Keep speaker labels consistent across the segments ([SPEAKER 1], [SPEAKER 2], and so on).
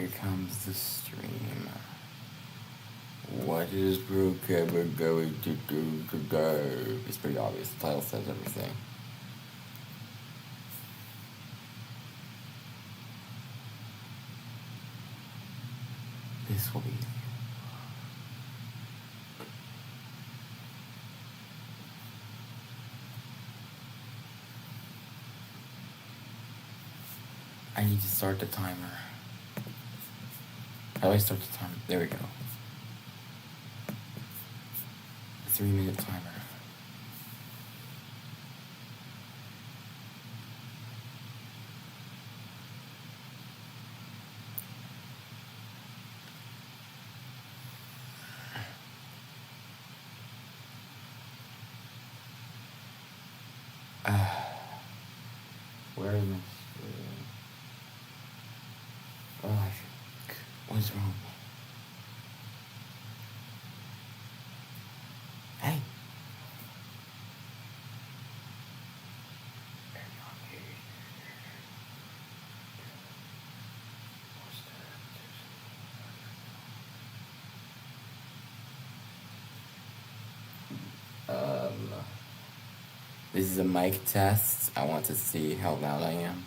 [SPEAKER 1] Here comes the stream. What is Brookhaven going to do today? It's pretty obvious. The title says everything. This will be... I need to start the timer. How do I start the timer? There we go. 3-minute timer. Where is my screen? Oh, what is wrong? Hey! This is a mic test. I want to see how loud I am.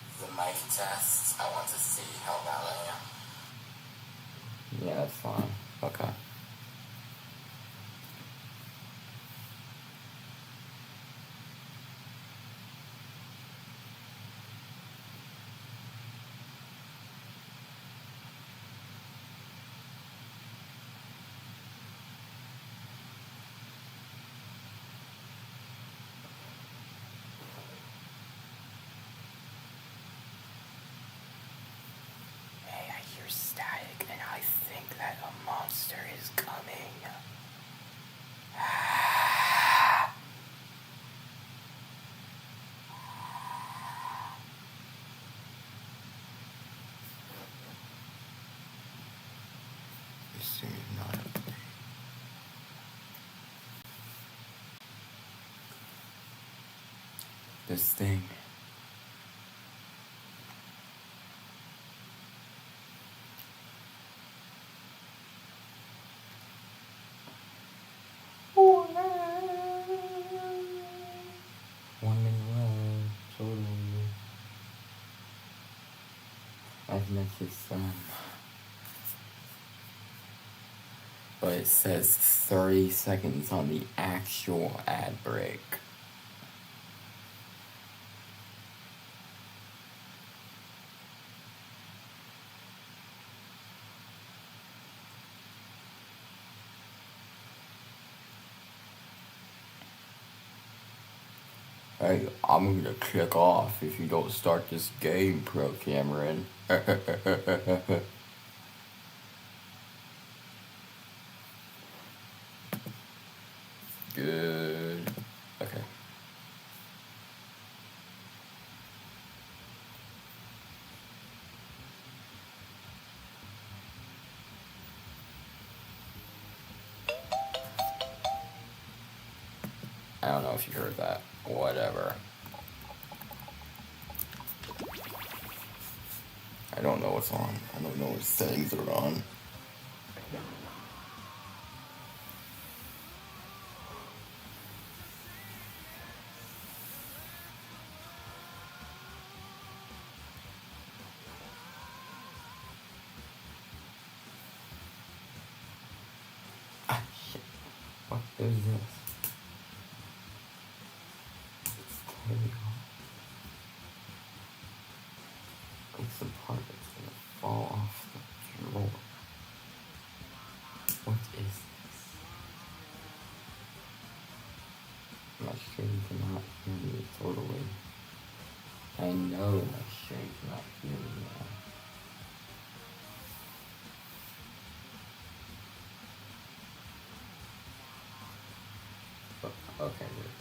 [SPEAKER 1] This is a mic test. I want to see how loud I am. Yeah, that's fine. Okay. Static, and I think that a monster is coming. Assuming not. This thing. I've met his son. But it says 30 seconds on the actual ad break. Hey, I'm gonna click off if you don't start this game, Pro Cameron. Good. Okay. I don't know if you heard that. Whatever. I don't know what's on. I don't know what settings are on. Ah, shit. What is this? There we go. It's the part that's gonna fall off the drawer. What is this? My stream cannot hear me totally. I know my stream cannot hear me now. Okay, good.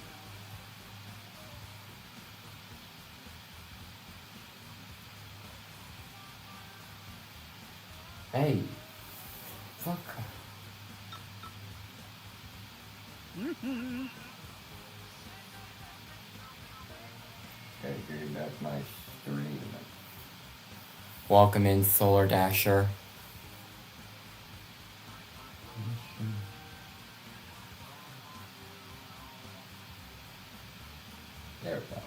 [SPEAKER 1] Hey, fuck. Okay, dude, that's my stream. Welcome in, Solar Dasher. There we go.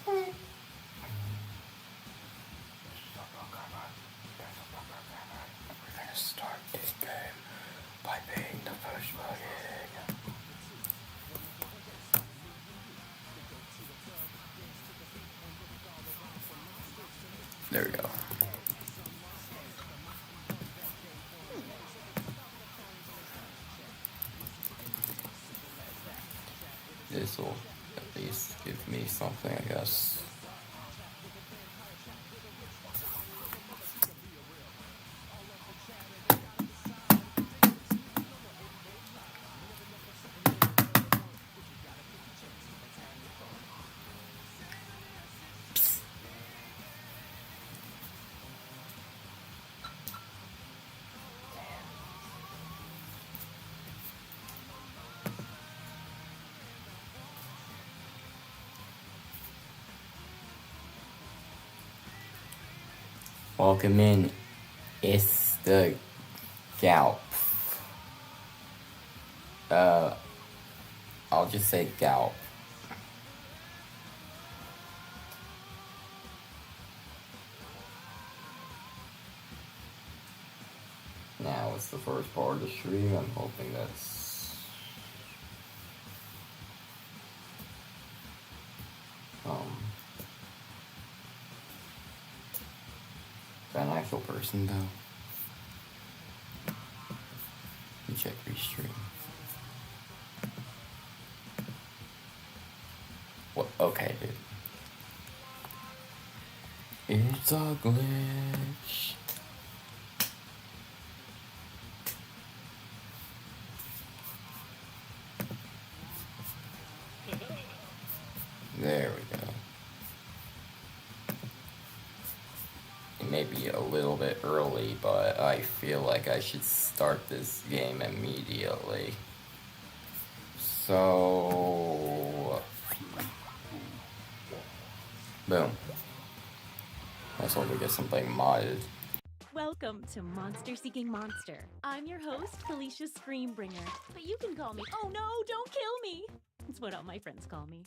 [SPEAKER 1] We're gonna start this game by being the first one in. There we go. This will at least give me something, I guess. Welcome in, it's the Galp. I'll just say Galp. Now it's the first part of the stream. I'm hoping that's an actual person though. Let me check restream. What? Okay, dude. It's a glitch. There we go. It may be a little bit early, but I feel like I should start this game immediately. So... boom. Let's hope we get something modded.
[SPEAKER 2] Welcome to Monster Seeking Monster. I'm your host, Felicia Screambringer, but you can call me, oh no, don't kill me! It's what all my friends call me.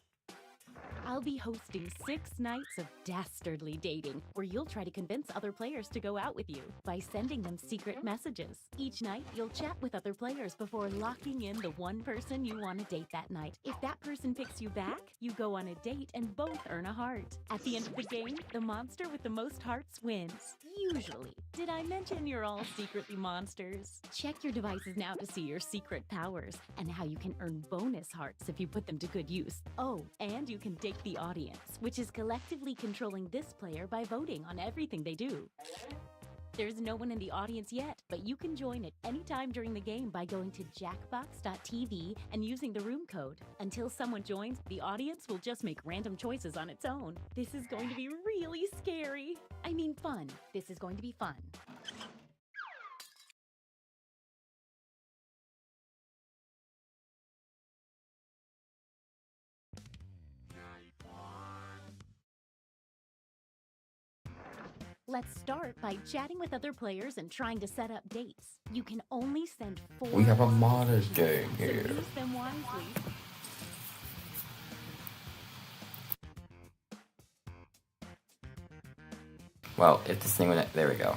[SPEAKER 2] I'll be hosting 6 nights of dastardly dating, where you'll try to convince other players to go out with you by sending them secret messages. Each night, you'll chat with other players before locking in the one person you want to date that night. If that person picks you back, you go on a date and both earn a heart. At the end of the game, the monster with the most hearts wins. Usually. Did I mention you're all secretly monsters? Check your devices now to see your secret powers and how you can earn bonus hearts if you put them to good use. Oh, and you can date the audience, which is collectively controlling this player by voting on everything they do. There's no one in the audience yet, but you can join at any time during the game by going to jackbox.tv and using the room code. Until someone joins, the audience will just make random choices on its own. This is going to be really scary. I mean fun. This is going to be fun. Let's start by chatting with other players and trying to set up dates. You can only send 4.
[SPEAKER 1] We have a modded game here.
[SPEAKER 2] So use them wisely.
[SPEAKER 1] Well, if this thing would... there we go.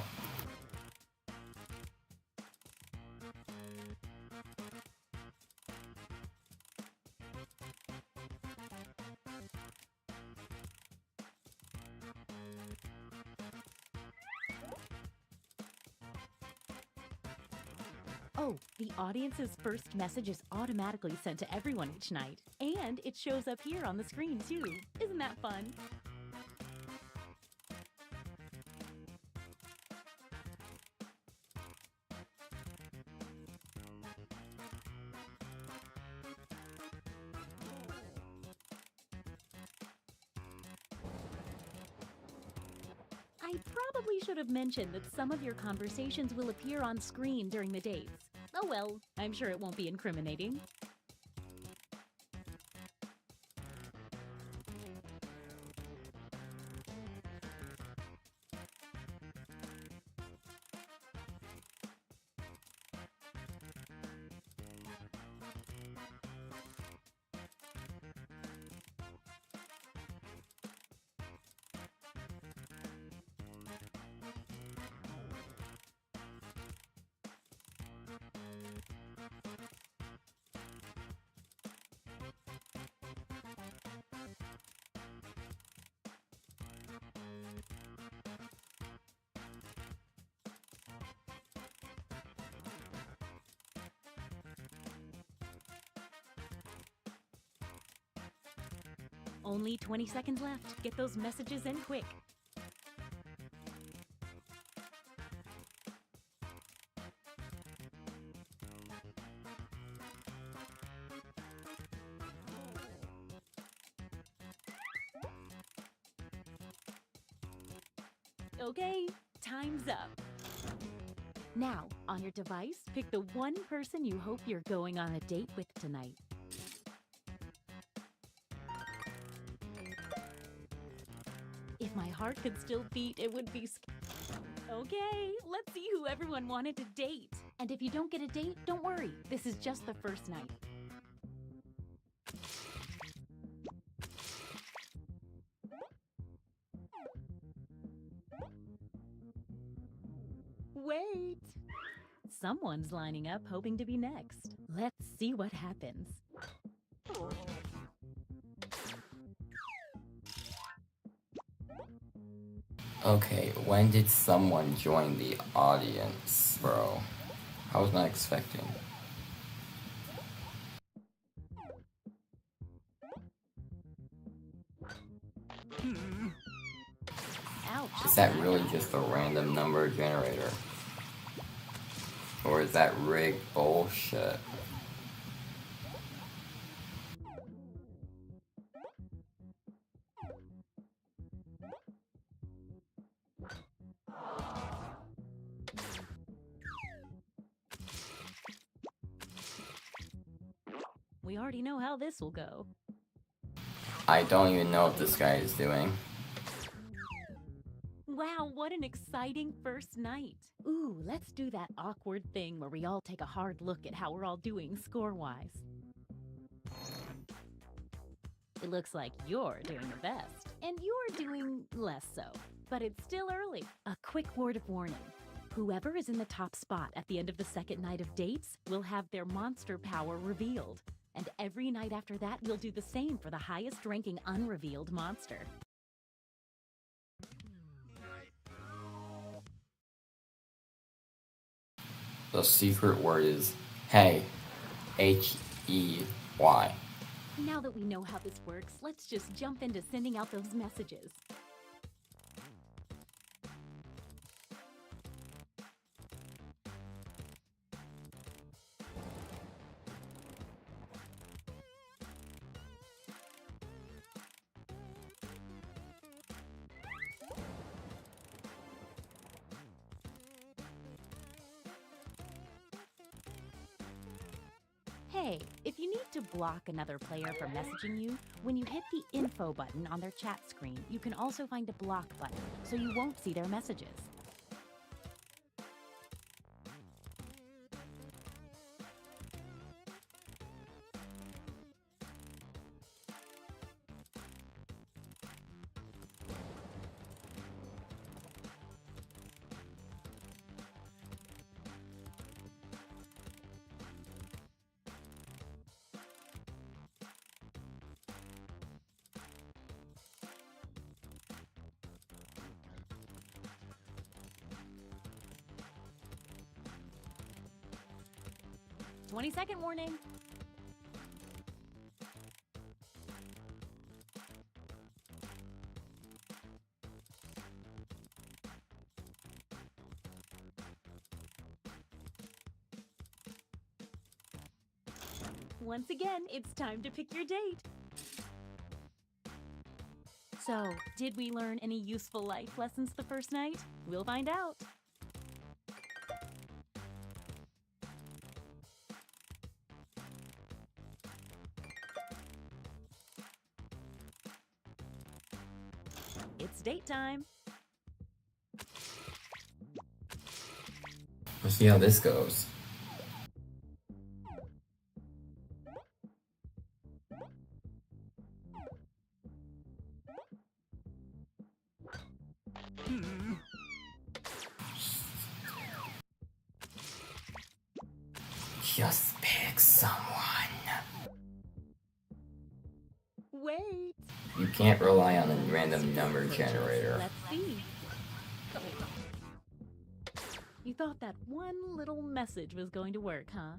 [SPEAKER 2] Oh, the audience's first message is automatically sent to everyone each night. And it shows up here on the screen, too. Isn't that fun? I probably should have mentioned that some of your conversations will appear on screen during the dates. Oh well, I'm sure it won't be incriminating. Only 20 seconds left. Get those messages in quick. Okay, time's up. Now, on your device, pick the one person you hope you're going on a date with tonight. If my heart could still beat, it would be Okay, let's see who everyone wanted to date. And if you don't get a date, don't worry. This is just the first night. Wait! Someone's lining up hoping to be next. Let's see what happens.
[SPEAKER 1] Okay, when did someone join the audience, bro? I was not expecting.
[SPEAKER 2] Ouch.
[SPEAKER 1] Is that really just a random number generator? Or is that rigged bullshit?
[SPEAKER 2] We already know how this will go.
[SPEAKER 1] I don't even know what this guy is doing.
[SPEAKER 2] Wow, what an exciting first night. Ooh, let's do that awkward thing where we all take a hard look at how we're all doing score-wise. It looks like you're doing the best, and you're doing less so. But it's still early. A quick word of warning. Whoever is in the top spot at the end of the second night of dates will have their monster power revealed. And every night after that, we'll do the same for the highest ranking unrevealed monster.
[SPEAKER 1] The secret word is hey. H-E-Y.
[SPEAKER 2] Now that we know how this works, let's just jump into sending out those messages. Hey, if you need to block another player from messaging you, when you hit the info button on their chat screen, you can also find a block button, so you won't see their messages. "20-second warning." Once again, it's time to pick your date. So, did we learn any useful life lessons the first night? We'll find out. It's date time.
[SPEAKER 1] We'll see how this goes. Just pick someone.
[SPEAKER 2] Wait.
[SPEAKER 1] You can't rely on a random number generator.
[SPEAKER 2] Let's see. You thought that one little message was going to work, huh?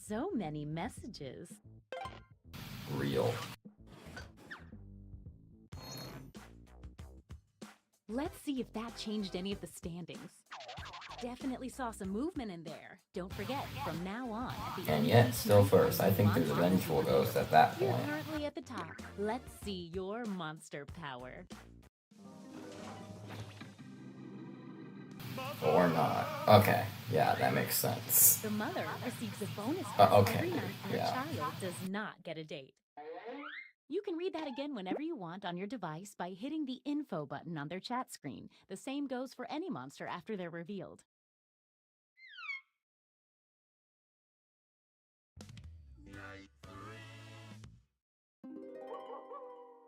[SPEAKER 2] So many messages.
[SPEAKER 1] Real.
[SPEAKER 2] Let's see if that changed any of the standings. Definitely saw some movement in there. Don't forget, from now on, at the
[SPEAKER 1] And
[SPEAKER 2] end
[SPEAKER 1] yet,
[SPEAKER 2] of each
[SPEAKER 1] still
[SPEAKER 2] night,
[SPEAKER 1] first. I think there's a
[SPEAKER 2] monsters
[SPEAKER 1] vengeful
[SPEAKER 2] will be
[SPEAKER 1] ghost at that
[SPEAKER 2] You're
[SPEAKER 1] point.
[SPEAKER 2] currently at the top. Let's see your monster power.
[SPEAKER 1] Or not. Okay, yeah, that makes sense.
[SPEAKER 2] The mother receives a bonus
[SPEAKER 1] Okay,
[SPEAKER 2] every night and
[SPEAKER 1] yeah.
[SPEAKER 2] a child does not get a date. You can read that again whenever you want on your device by hitting the info button on their chat screen. The same goes for any monster after they're revealed.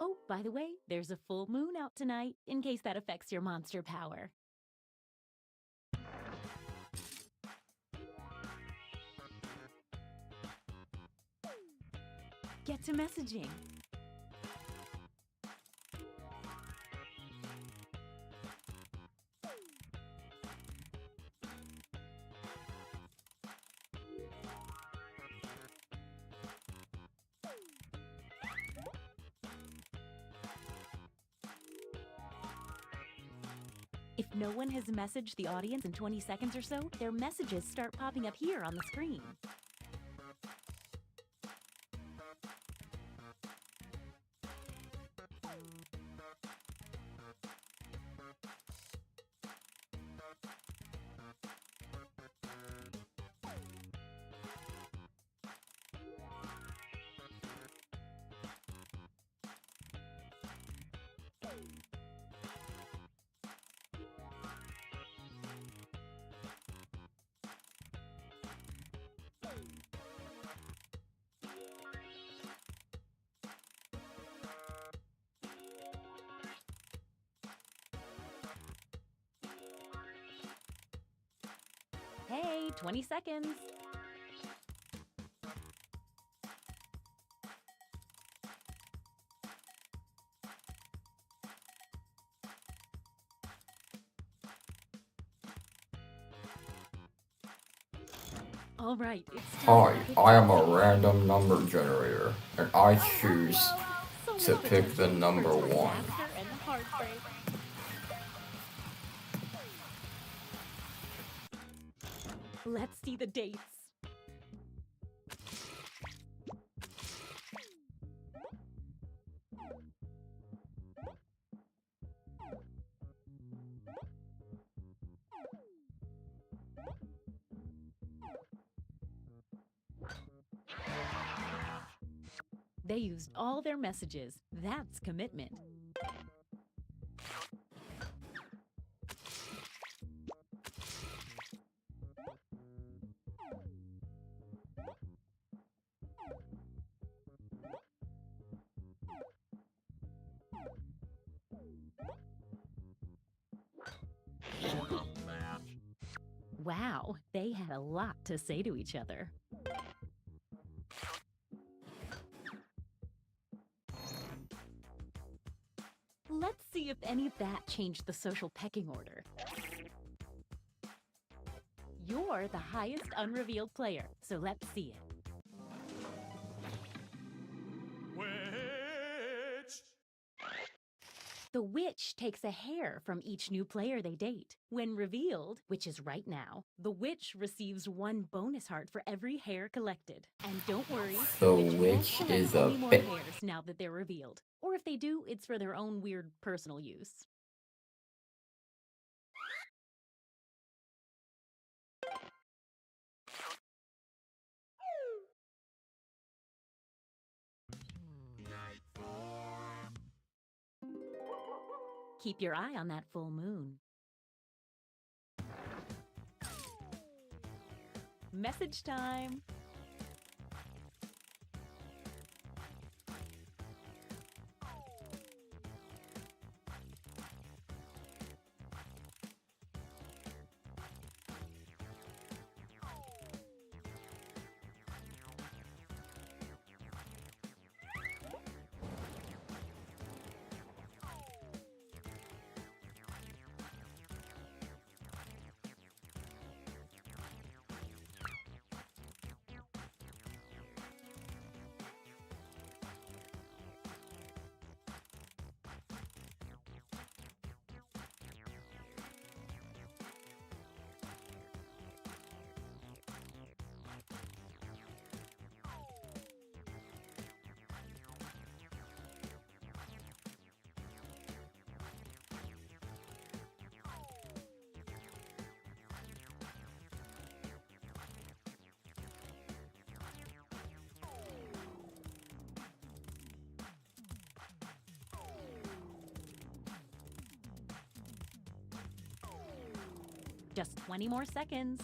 [SPEAKER 2] Oh, by the way, there's a full moon out tonight, in case that affects your monster power. Get to messaging. If no one has messaged the audience in 20 seconds or so, their messages start popping up here on the screen. Hey, 20 seconds. All right, it's
[SPEAKER 1] Hi,
[SPEAKER 2] time.
[SPEAKER 1] I am a random number generator, and I choose to pick the number 1.
[SPEAKER 2] Disaster and heartbreak. Let's see the dates. They used all their messages. That's commitment. Wow, they had a lot to say to each other. Let's see if any of that changed the social pecking order. You're the highest unrevealed player, so let's see it.
[SPEAKER 3] Which
[SPEAKER 2] witch takes a hair from each new player they date. When revealed, which is right now, the witch receives 1 bonus heart for every hair collected. And don't worry,
[SPEAKER 1] The
[SPEAKER 2] won't
[SPEAKER 1] witch
[SPEAKER 2] collect
[SPEAKER 1] is
[SPEAKER 2] any
[SPEAKER 1] a
[SPEAKER 2] more
[SPEAKER 1] bit.
[SPEAKER 2] hairs now that they're revealed. Or if they do, it's for their own weird personal use. Keep your eye on that full moon. Message time! Just 20 more seconds.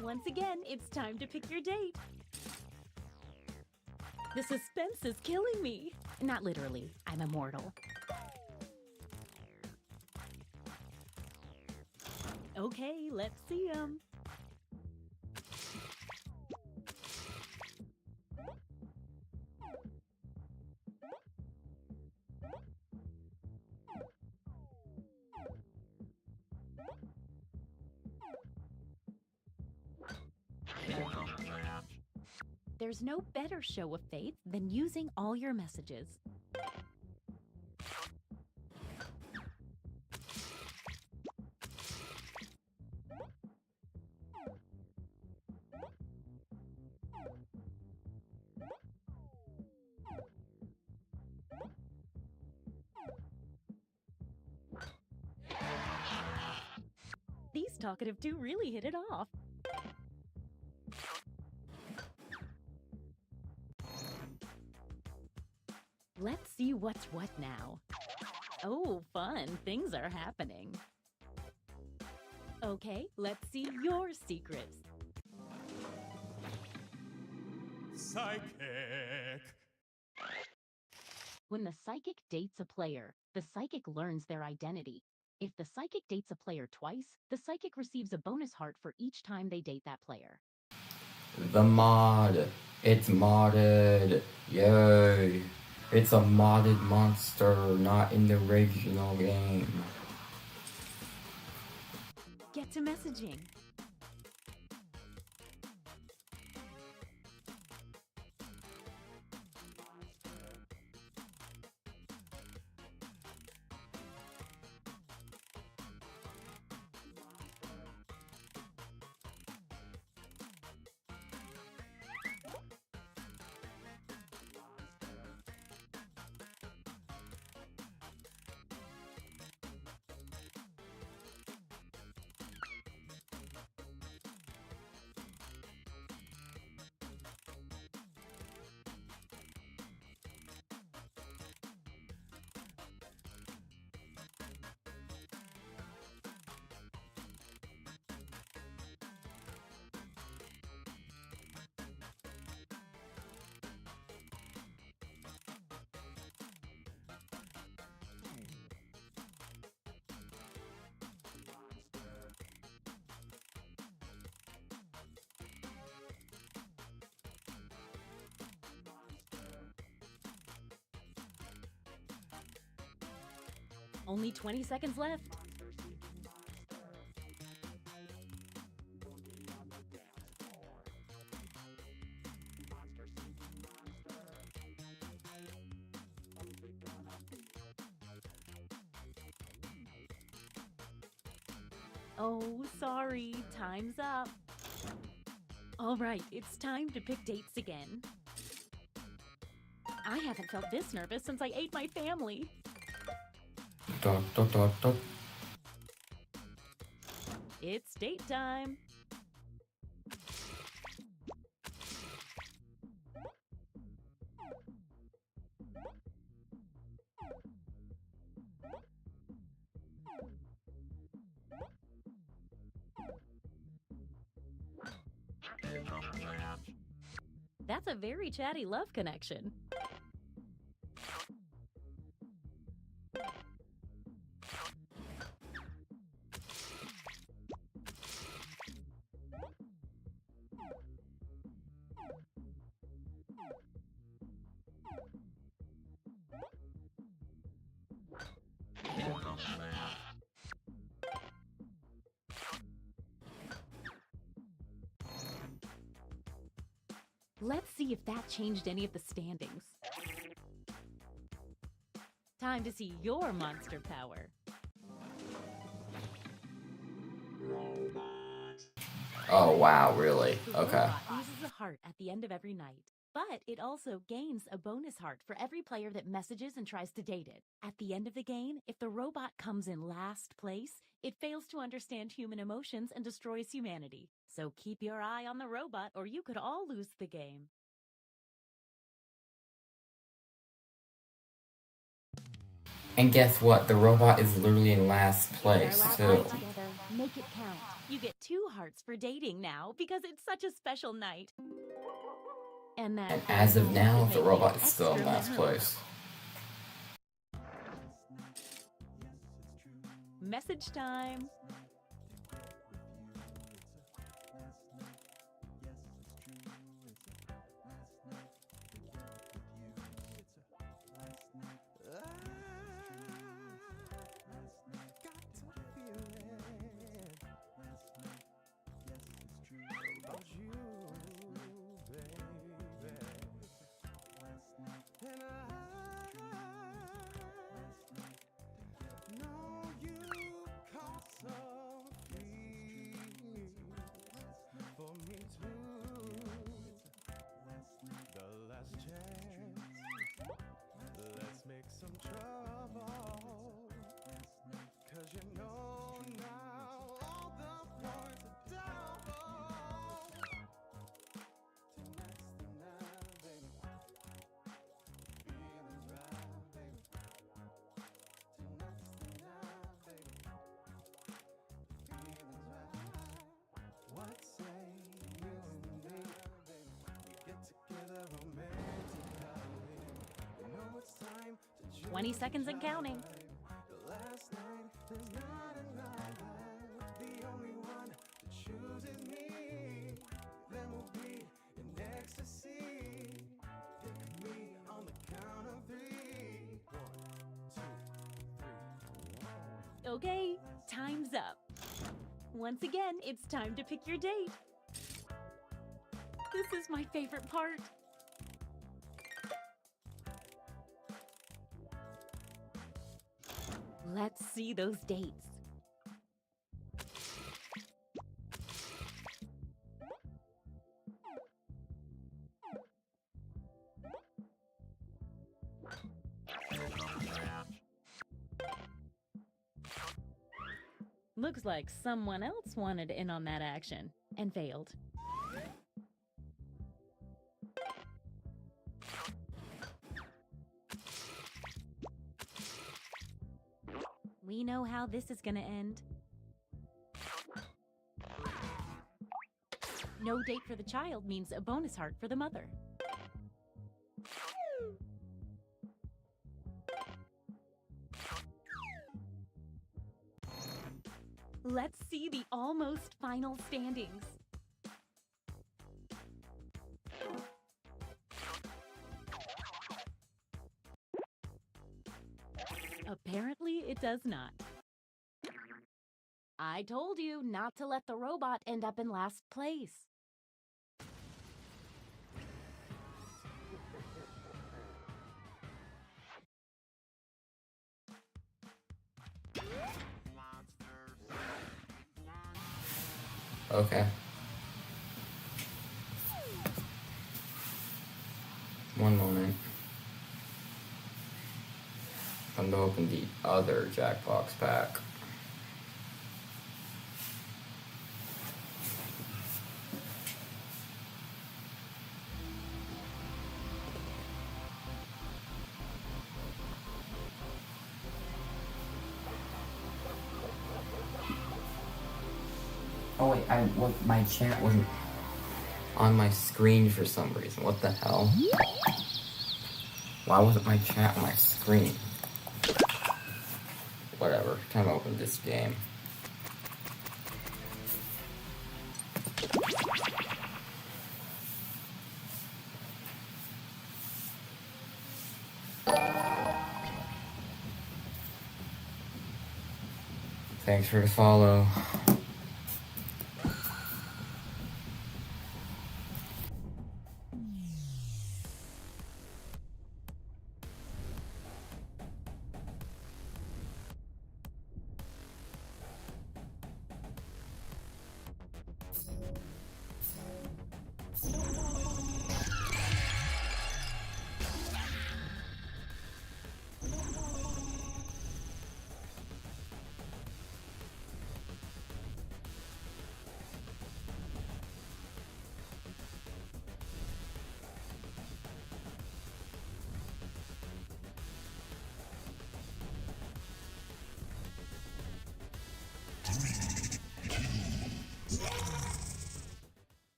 [SPEAKER 2] Once again, it's time to pick your date. The suspense is killing me. Not literally, I'm immortal. Okay, let's see 'em. There's no better show of faith than using all your messages. These talkative two really hit it off. Let's see what's what now. Oh, fun. Things are happening. Okay, let's see your secrets.
[SPEAKER 3] Psychic.
[SPEAKER 2] When the psychic dates a player, the psychic learns their identity. If the psychic dates a player twice, the psychic receives a bonus heart for each time they date that player.
[SPEAKER 1] The mod. It's modded. Yay. It's a modded monster, not in the original game.
[SPEAKER 2] Get to messaging. Only 20 seconds left. Oh, sorry, time's up. All right, it's time to pick dates again. I haven't felt this nervous since I ate my family.
[SPEAKER 1] Dot, dot, dot, dot.
[SPEAKER 2] It's date time. That's a very chatty love connection. Let's see if that changed any of the standings. Time to see your monster power.
[SPEAKER 1] Oh, wow, really?
[SPEAKER 2] The
[SPEAKER 1] Okay.
[SPEAKER 2] robot loses a heart at the end of every night, but it also gains a bonus heart for every player that messages and tries to date it. At the end of the game, if the robot comes in last place, it fails to understand human emotions and destroys humanity. So keep your eye on the robot or you could all lose the game.
[SPEAKER 1] And guess what? The robot is literally in last place,
[SPEAKER 2] Our last
[SPEAKER 1] too.
[SPEAKER 2] night together, make it count. You get 2 hearts for dating now because it's such a special night. And that
[SPEAKER 1] And as of now,
[SPEAKER 2] should
[SPEAKER 1] the
[SPEAKER 2] make
[SPEAKER 1] robot
[SPEAKER 2] it
[SPEAKER 1] is still in
[SPEAKER 2] extra
[SPEAKER 1] last
[SPEAKER 2] memorable.
[SPEAKER 1] place.
[SPEAKER 2] Message time.
[SPEAKER 3] What say you and me? We get together romantically. You know it's time to choose
[SPEAKER 2] 20 seconds and counting.
[SPEAKER 3] the last night. There's not another. The only one to choose is me. Then we'll be in ecstasy. Pick me on the count of 3. 1, 2, 3.
[SPEAKER 2] Okay, time's up. Once again, it's time to pick your date. This is my favorite part. Let's see those dates. Looks like someone else wanted in on that action and failed. We know how this is gonna end. No date for the child means a bonus heart for the mother. Let's see the almost final standings. Apparently, it does not. I told you not to let the robot end up in last place.
[SPEAKER 1] Okay. One moment. I'm gonna open the other Jackbox pack. Oh wait, my chat wasn't on my screen for some reason. What the hell? Why wasn't my chat on my screen? Whatever, time to open this game. Thanks for the follow.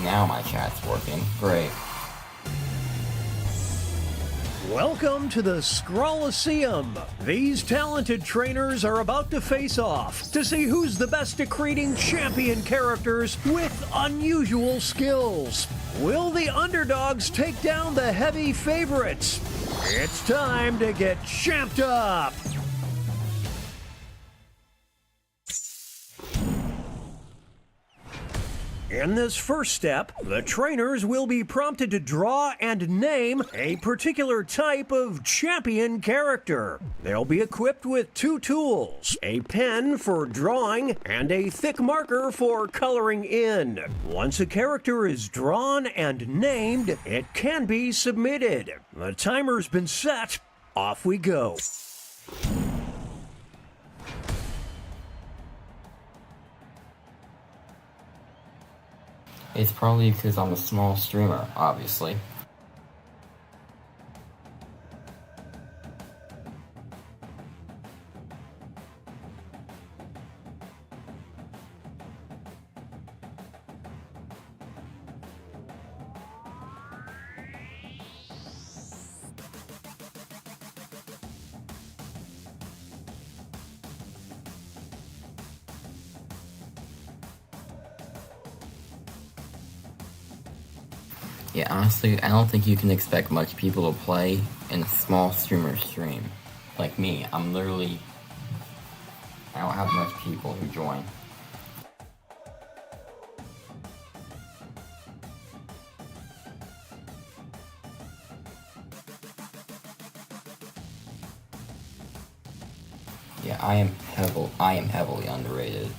[SPEAKER 1] Now my chat's working. Great.
[SPEAKER 4] Welcome to the Scrollaceum. These talented trainers are about to face off to see who's the best at creating champion characters with unusual skills. Will the underdogs take down the heavy favorites? It's time to get champed up. In this first step, the trainers will be prompted to draw and name a particular type of champion character. They'll be equipped with 2 tools, a pen for drawing and a thick marker for coloring in. Once a character is drawn and named, it can be submitted. The timer's been set. Off we go.
[SPEAKER 1] It's probably because I'm a small streamer, obviously. Yeah, honestly, I don't think you can expect much people to play in a small streamer stream. Like me, I don't have much people who join. Yeah, I am heavily underrated.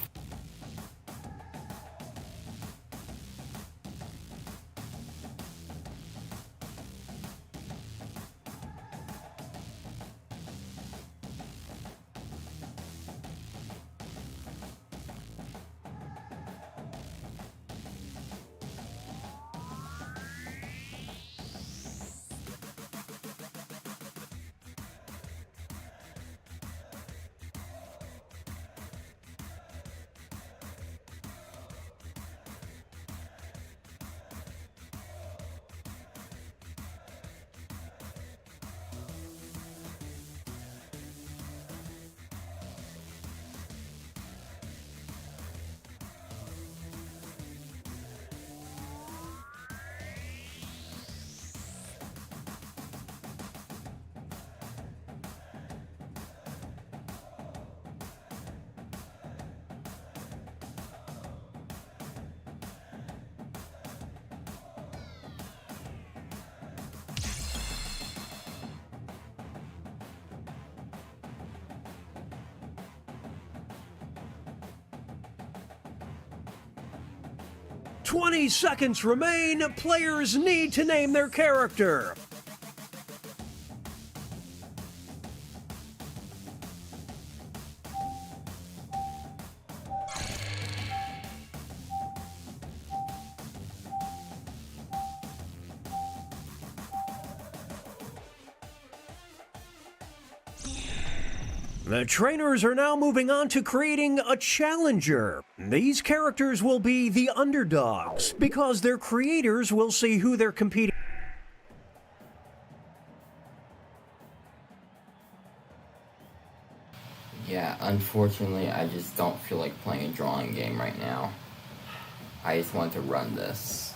[SPEAKER 4] 20 seconds remain. Players need to name their character. The trainers are now moving on to creating a challenger. These characters will be the underdogs because their creators will see who they're competing.
[SPEAKER 1] Yeah, unfortunately, I just don't feel like playing a drawing game right now. I just want to run this.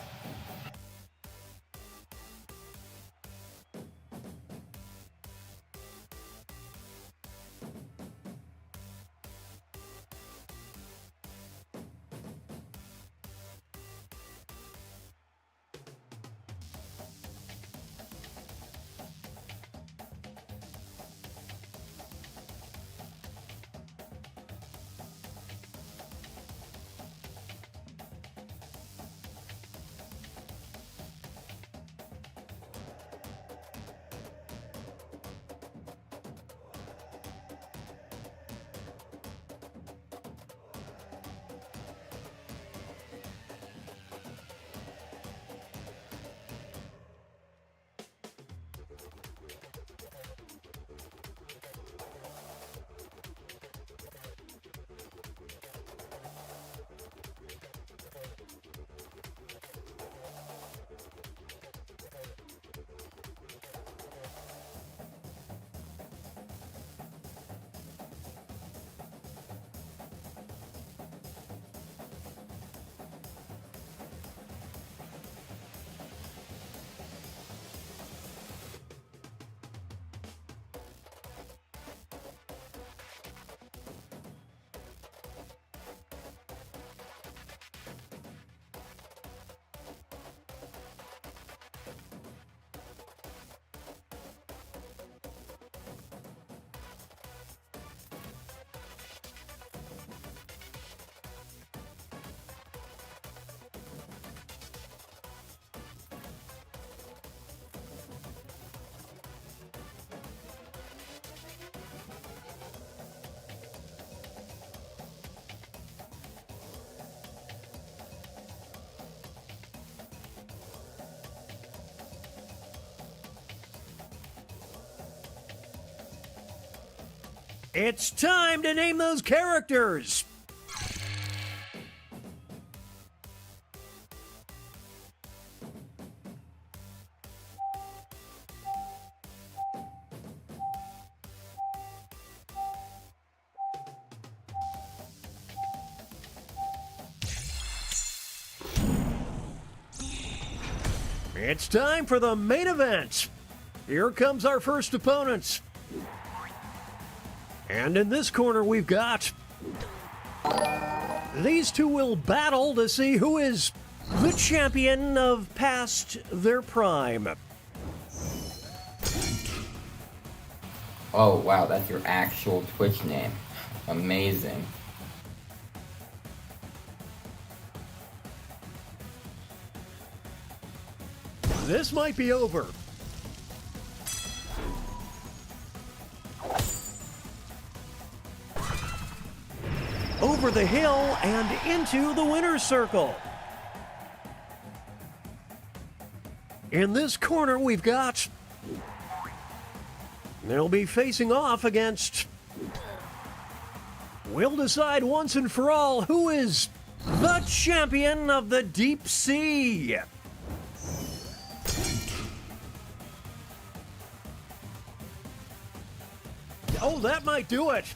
[SPEAKER 4] It's time to name those characters. It's time for the main event. Here comes our first opponent. And in this corner, we've got... These two will battle to see who is the champion of past their prime.
[SPEAKER 1] Oh, wow, that's your actual Twitch name. Amazing.
[SPEAKER 4] This might be over. Over the hill and into the winner's circle. In this corner, we've got... They'll be facing off against... We'll decide once and for all who is the champion of the deep sea. Oh, that might do it.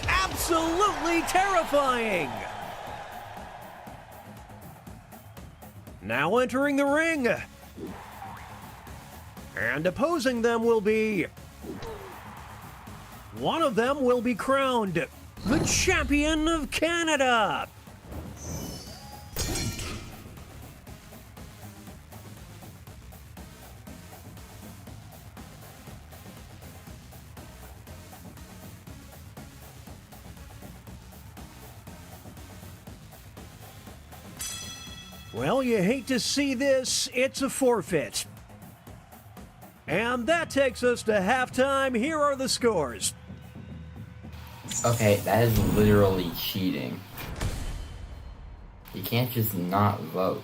[SPEAKER 4] Absolutely terrifying. Now entering the ring. And opposing them will be... One of them will be crowned the champion of Canada. Well, you hate to see this. It's a forfeit. And that takes us to halftime. Here are the scores.
[SPEAKER 1] Okay, that is literally cheating. You can't just not vote.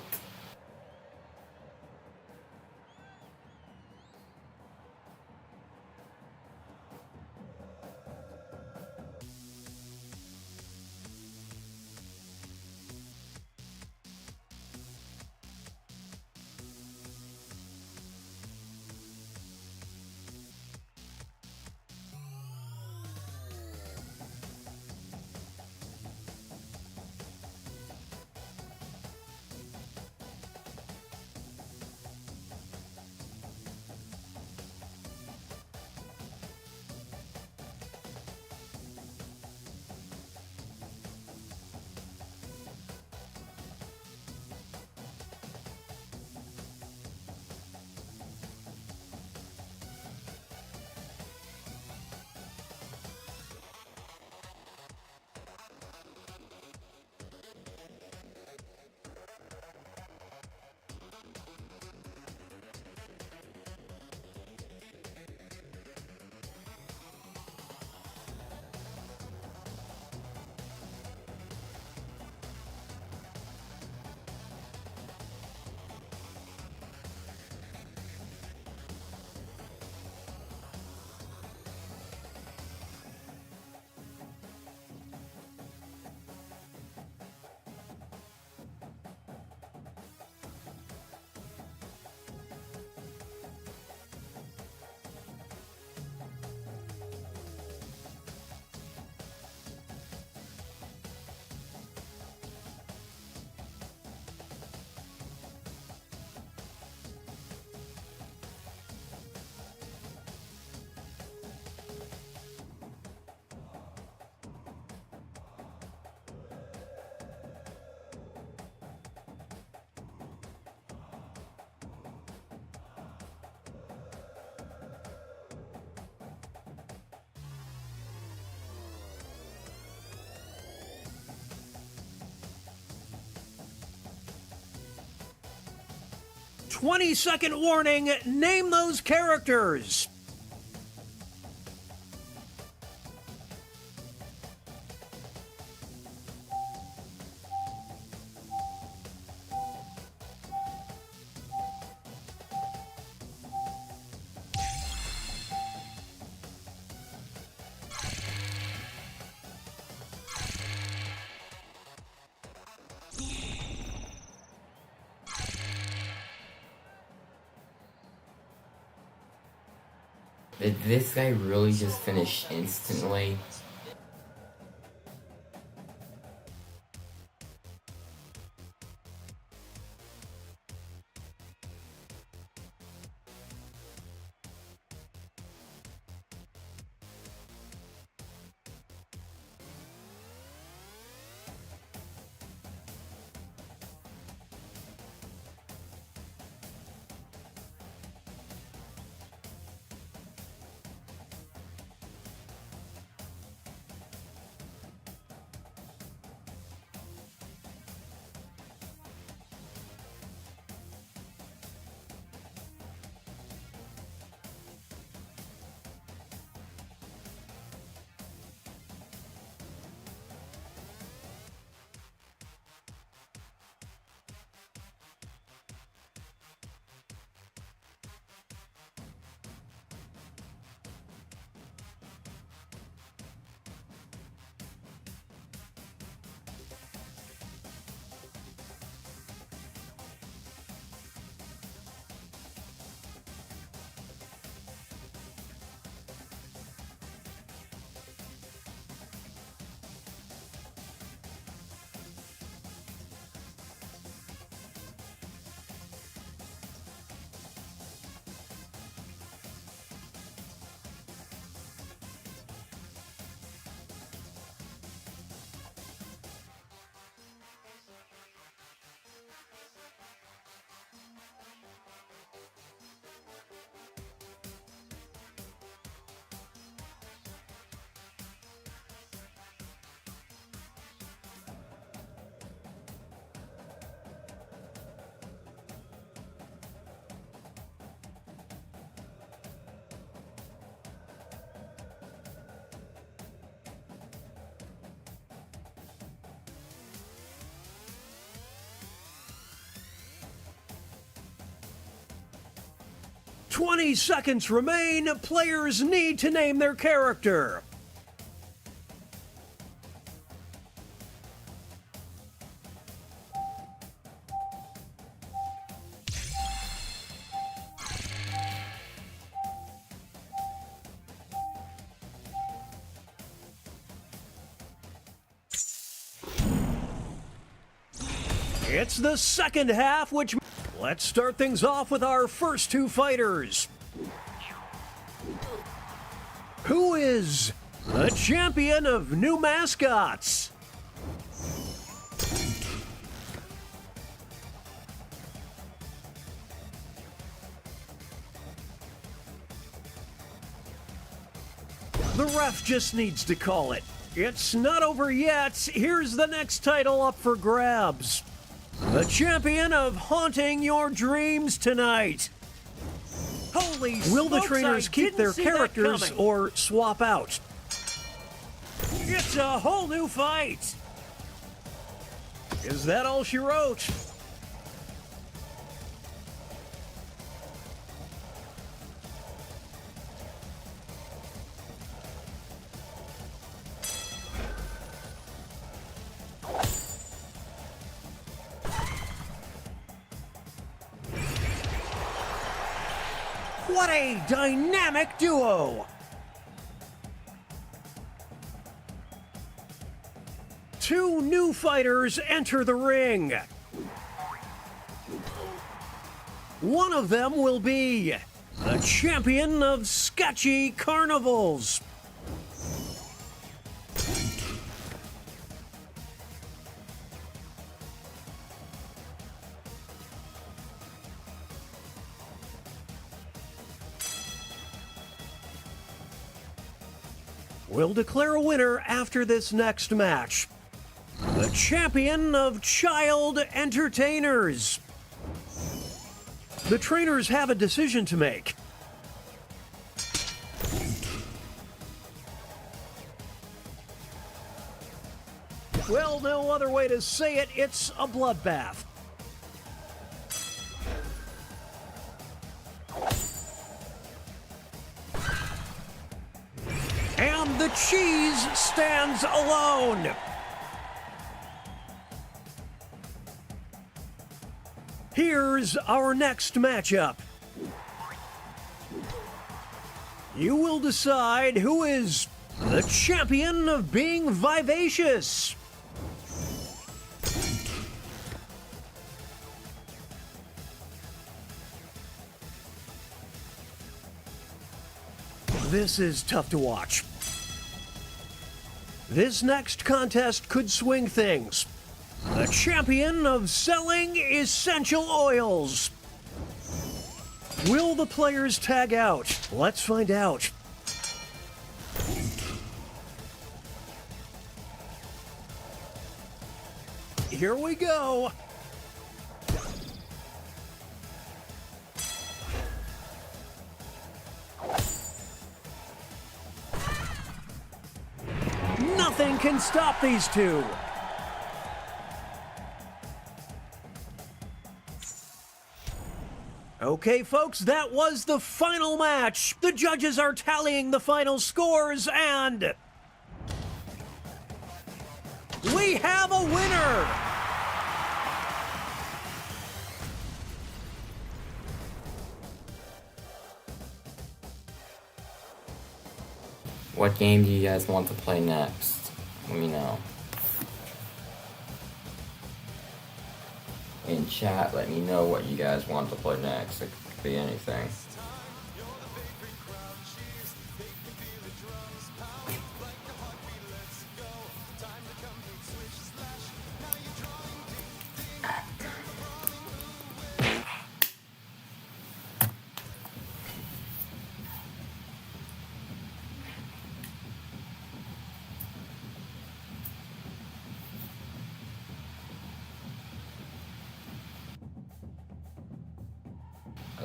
[SPEAKER 4] "20-second warning. Name those characters."
[SPEAKER 1] Did this guy really just finish instantly?
[SPEAKER 4] 20 seconds remain. Players need to name their character. It's the second half, which... Let's start things off with our first two fighters. Who is the champion of new mascots? The ref just needs to call it. It's not over yet. Here's the next title up for grabs. The champion of haunting your dreams tonight.
[SPEAKER 5] Holy
[SPEAKER 4] Will the
[SPEAKER 5] smokes,
[SPEAKER 4] trainers
[SPEAKER 5] I
[SPEAKER 4] keep
[SPEAKER 5] didn't
[SPEAKER 4] their
[SPEAKER 5] see that
[SPEAKER 4] characters
[SPEAKER 5] coming.
[SPEAKER 4] or swap out? It's a whole new fight. Is that all she wrote? What a dynamic duo! Two new fighters enter the ring. One of them will be the champion of sketchy carnivals. We'll declare a winner after this next match. The champion of child entertainers. The trainers have a decision to make. Well, no other way to say it, it's a bloodbath. And the cheese stands alone. Here's our next matchup. You will decide who is the champion of being vivacious. This is tough to watch. This next contest could swing things. The champion of selling essential oils. Will the players tag out? Let's find out. Here we go. Nothing can stop these two. Okay, folks, that was the final match. The judges are tallying the final scores, and we have a winner!
[SPEAKER 1] What game do you guys want to play next? Let me know. In chat, let me know what you guys want to play next. It could be anything.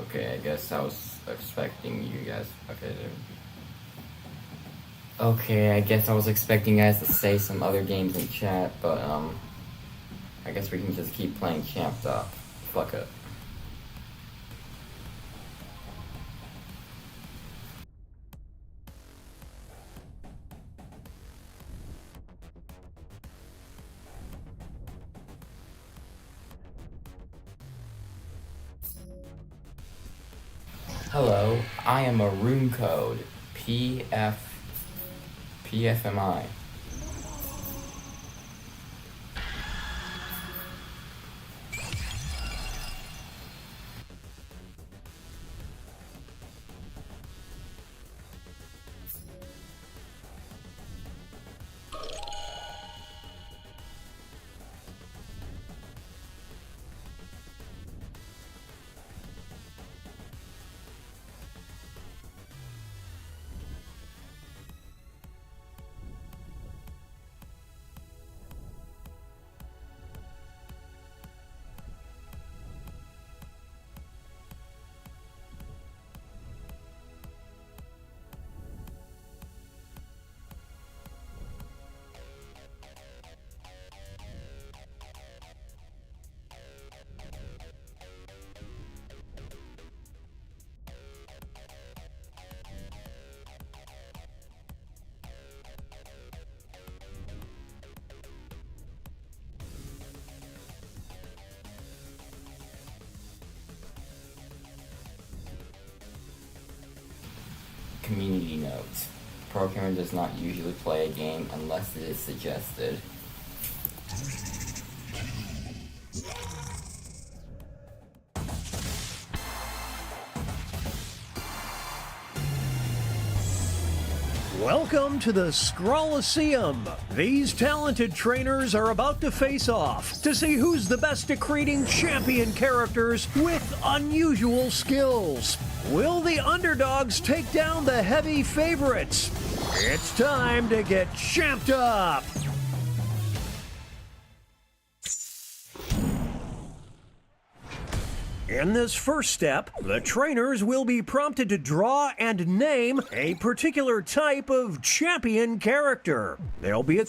[SPEAKER 1] Okay, I guess I was expecting you guys. Okay, I guess I was expecting you guys to say some other games in chat, but I guess we can just keep playing Champed Up. Fuck it. Hello, I am a room code. PFMI. Community notes. Programmer does not usually play a game unless it is suggested.
[SPEAKER 4] Welcome to the Scrollaceum. These talented trainers are about to face off to see who's the best at creating champion characters with unusual skills. Will the underdogs take down the heavy favorites? It's time to get champed up. In this first step, the trainers will be prompted to draw and name a particular type of champion character. There'll be a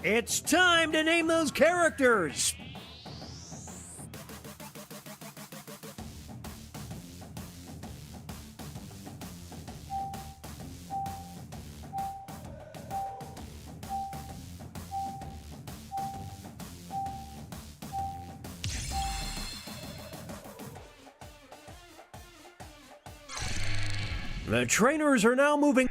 [SPEAKER 4] It's time to name those characters. The trainers are now moving.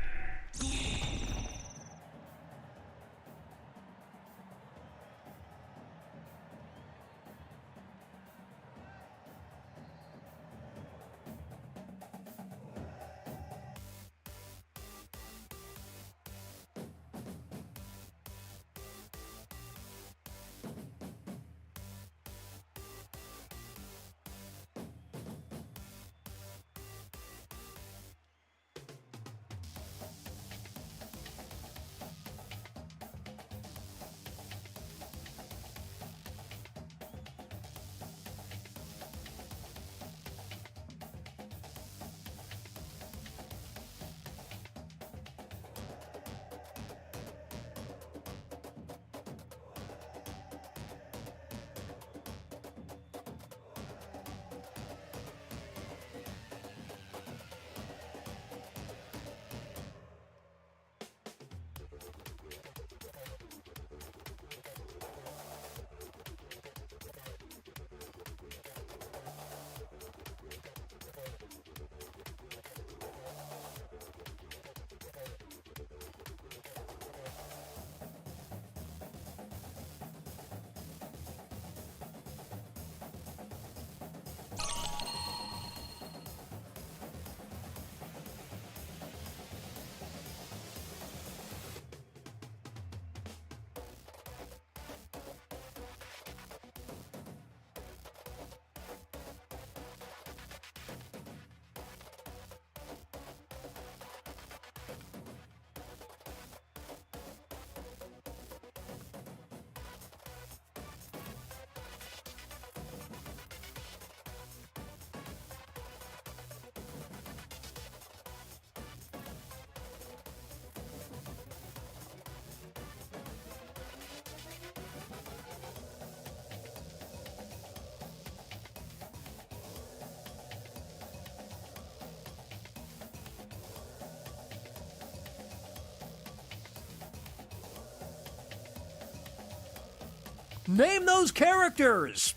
[SPEAKER 4] Name those characters.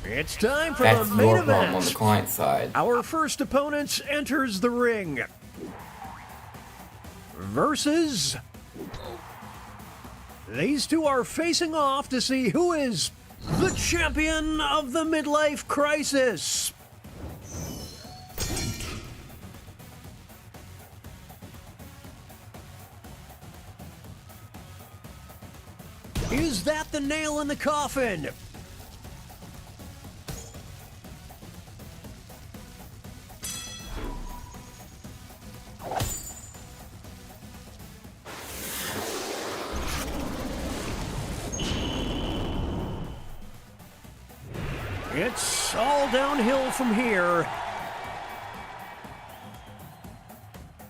[SPEAKER 4] It's time for
[SPEAKER 1] That's
[SPEAKER 4] the main
[SPEAKER 1] your problem on the
[SPEAKER 4] event.
[SPEAKER 1] client side.
[SPEAKER 4] Our first opponent enters the ring. Versus... These two are facing off to see who is the champion of the midlife crisis. Is that the nail in the coffin? It's all downhill from here.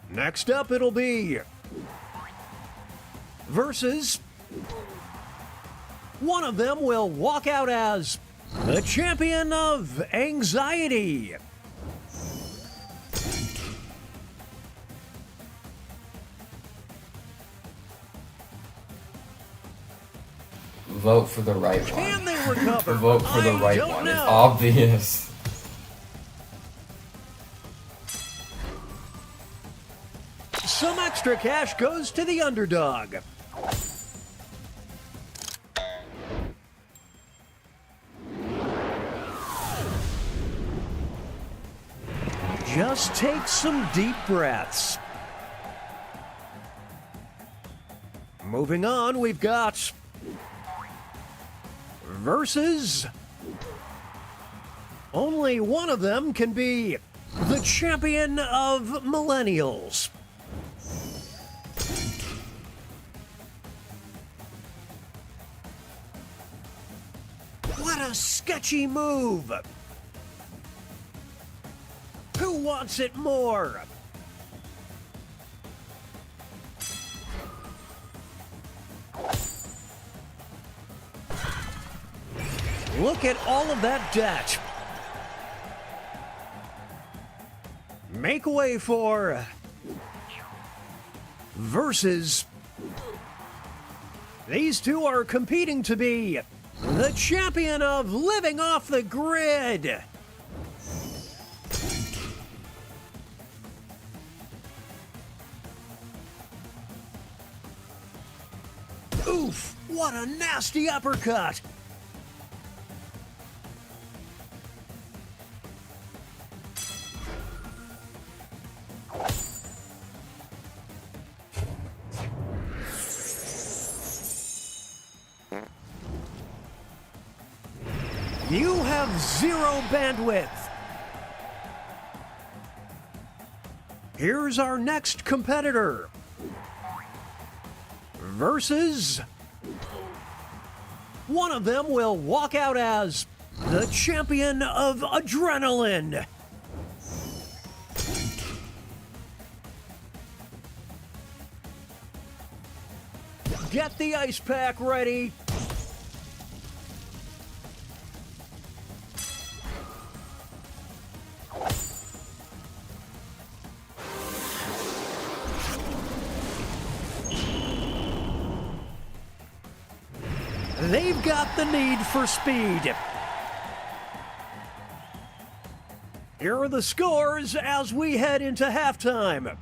[SPEAKER 4] Next up, it'll be versus one of them will walk out as the champion of anxiety.
[SPEAKER 1] Vote for the right one.
[SPEAKER 4] Can they recover?
[SPEAKER 1] Vote for the
[SPEAKER 4] I
[SPEAKER 1] right
[SPEAKER 4] don't
[SPEAKER 1] one.
[SPEAKER 4] know.
[SPEAKER 1] It's obvious.
[SPEAKER 4] Some extra cash goes to the underdog. Just take some deep breaths. Moving on, we've got versus only one of them can be the champion of millennials. What a sketchy move! Who wants it more? Look at all of that debt. Make way for versus. These two are competing to be the champion of living off the grid. Oof, what a nasty uppercut. You have zero bandwidth. Here's our next competitor. Versus one of them will walk out as the champion of adrenaline. Get the ice pack ready. They've got the need for speed. Here are the scores as we head into halftime.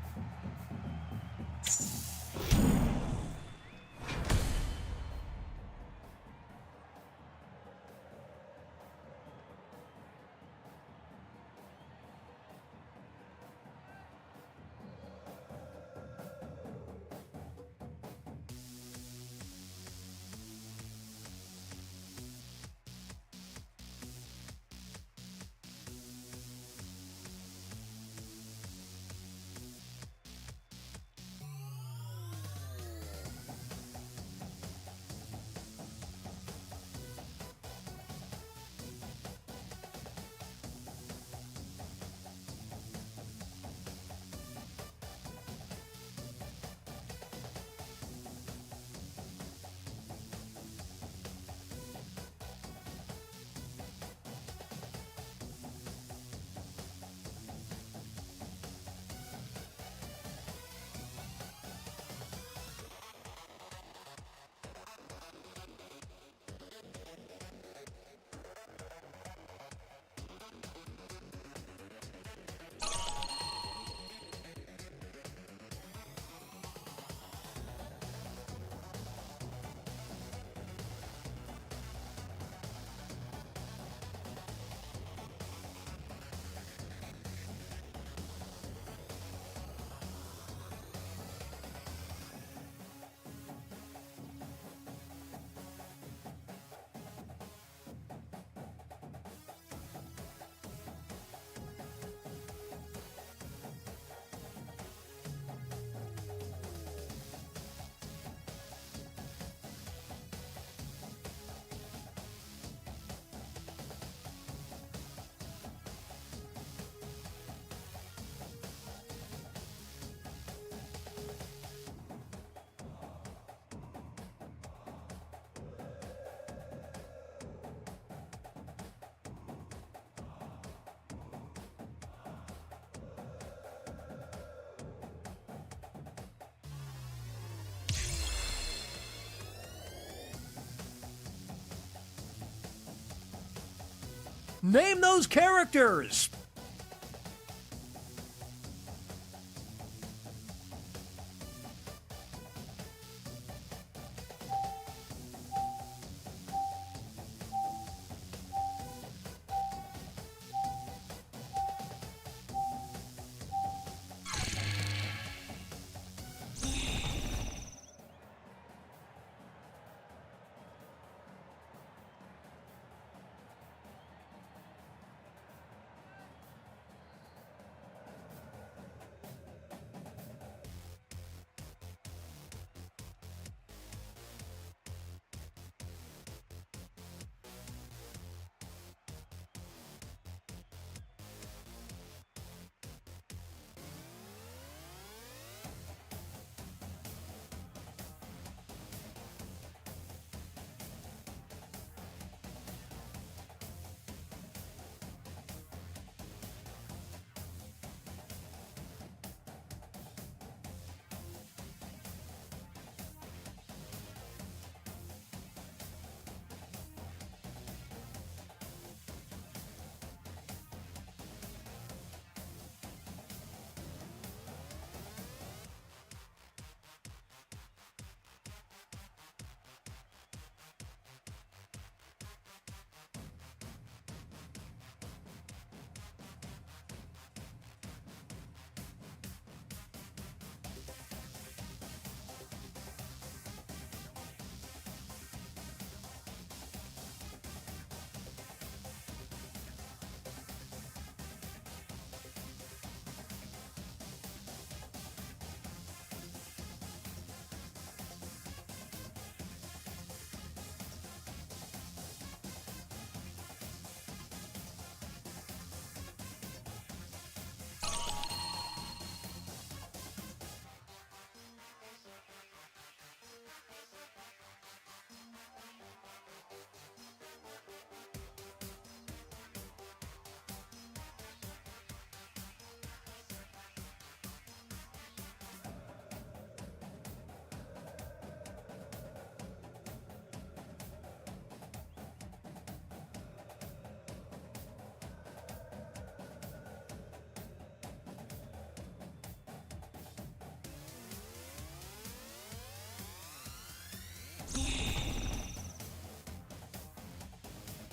[SPEAKER 4] Name those characters.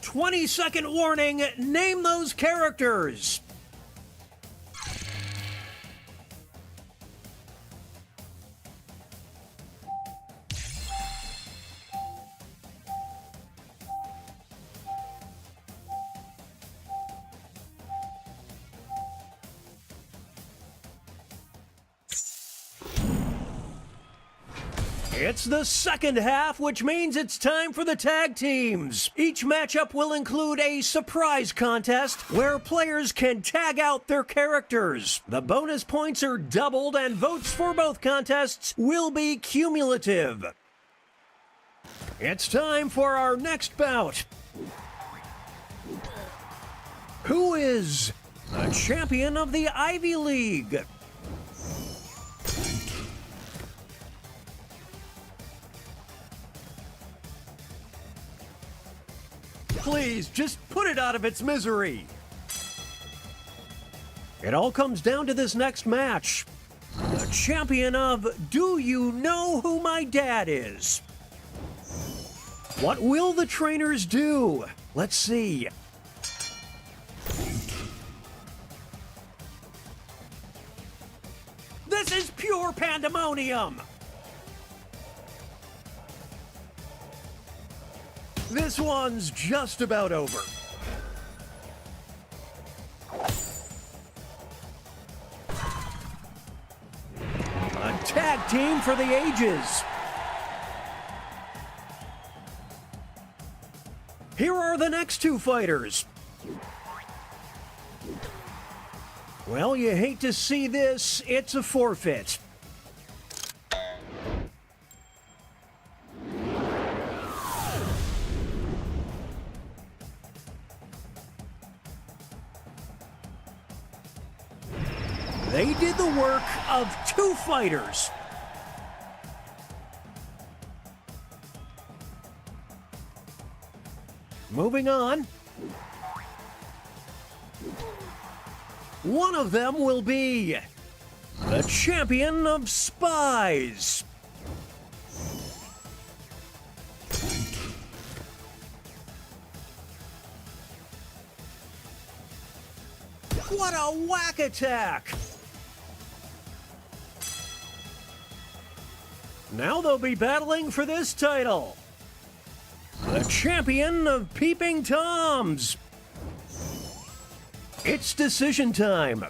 [SPEAKER 4] "20-second warning, name those characters." It's the second half, which means it's time for the tag teams. Each matchup will include a surprise contest where players can tag out their characters. The bonus points are doubled and votes for both contests will be cumulative. It's time for our next bout. Who is the champion of the Ivy League? Please, just put it out of its misery. It all comes down to this next match. The champion of Do You Know Who My Dad Is? What will the trainers do? Let's see. This is pure pandemonium. This one's just about over. A tag team for the ages. Here are the next two fighters. Well, you hate to see this, it's a forfeit. They did the work of two fighters. Moving on. One of them will be the champion of spies. What a whack attack! Now they'll be battling for this title. The champion of Peeping Toms. It's decision time.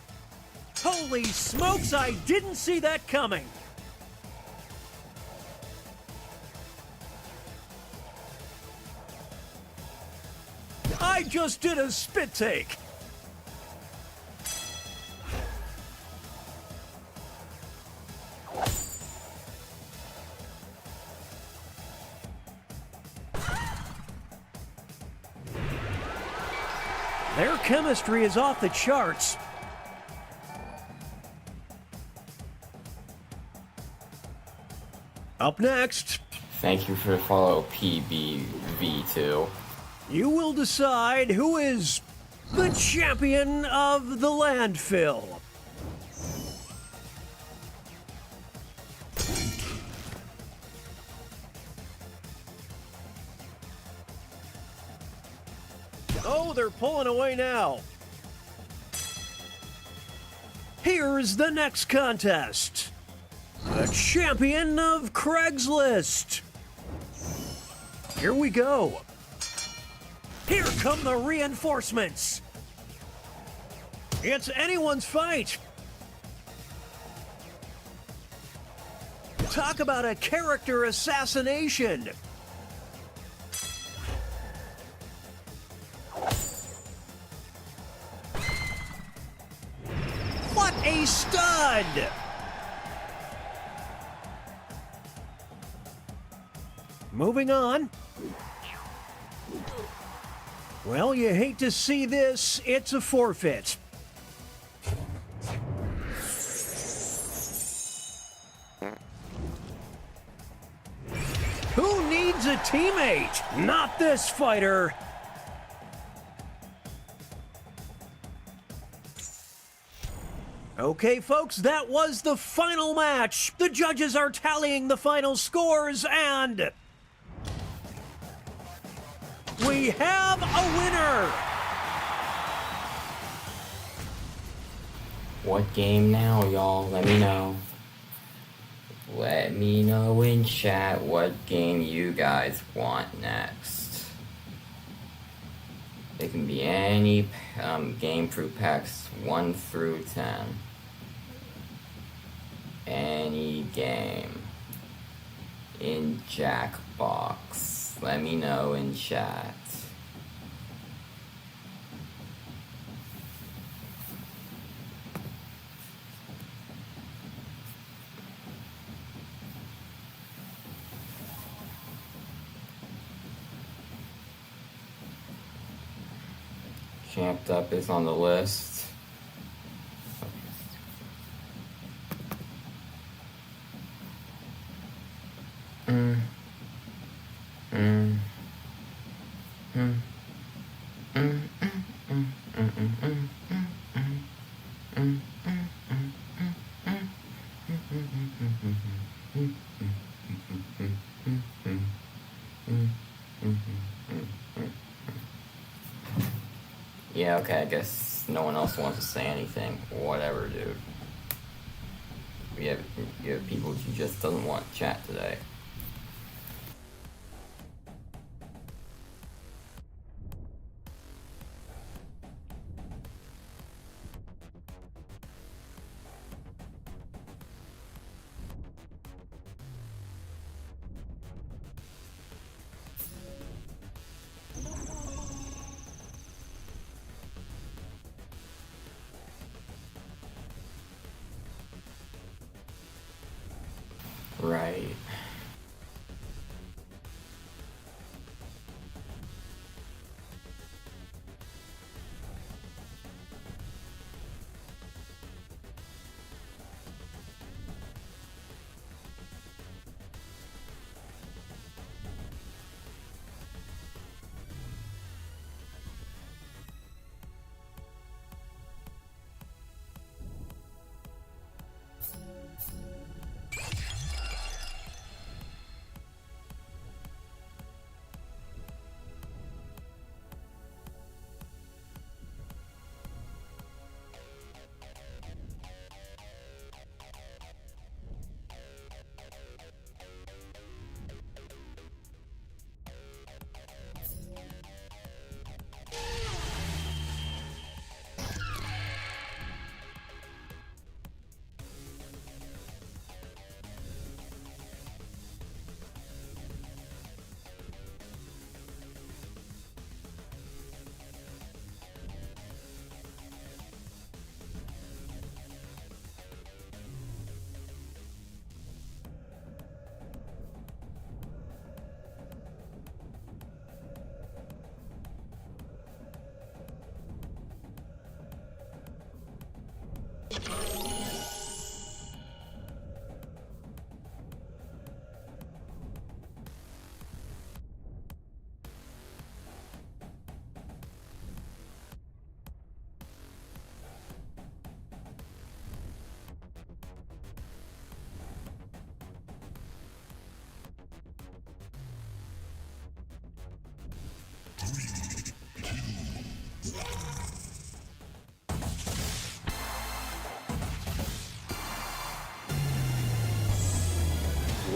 [SPEAKER 4] Holy smokes, I didn't see that coming. I just did a spit take. Their chemistry is off the charts. Up next,
[SPEAKER 1] Thank you for the follow, PBV2.
[SPEAKER 4] you will decide who is the champion of the landfill. Oh, they're pulling away now. Here's the next contest. The champion of Craigslist. Here we go. Here come the reinforcements. It's anyone's fight. Talk about a character assassination. What a stud! Moving on. Well, you hate to see this. It's a forfeit. Who needs a teammate? Not this fighter. Okay, folks, that was the final match. The judges are tallying the final scores, and we have a winner!
[SPEAKER 1] What game now, y'all? Let me know. Let me know in chat what game you guys want next. It can be any game through packs 1 through 10. Any game in Jackbox. Let me know in chat. Champed Up is on the list. Yeah, okay, I guess no one else wants to say anything. Whatever, dude. You have people who just doesn't want chat today. Right.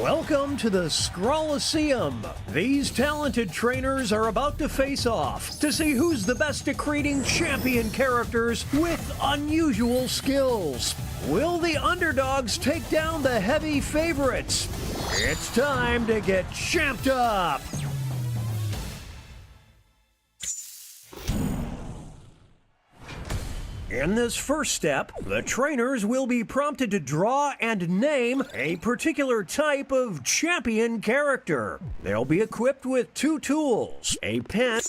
[SPEAKER 4] Welcome to the Scrolliseum. These talented trainers are about to face off to see who's the best at creating champion characters with unusual skills. Will the underdogs take down the heavy favorites? It's time to get champed up. In this first step, the trainers will be prompted to draw and name a particular type of champion character. They'll be equipped with 2 tools, a pen,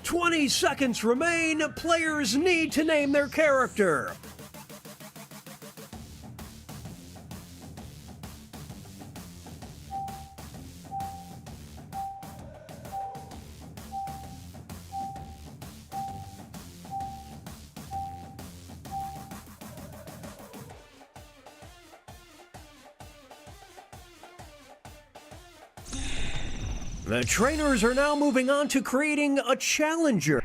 [SPEAKER 4] "20 seconds remain. Players need to name their character." The trainers are now moving on to creating a challenger.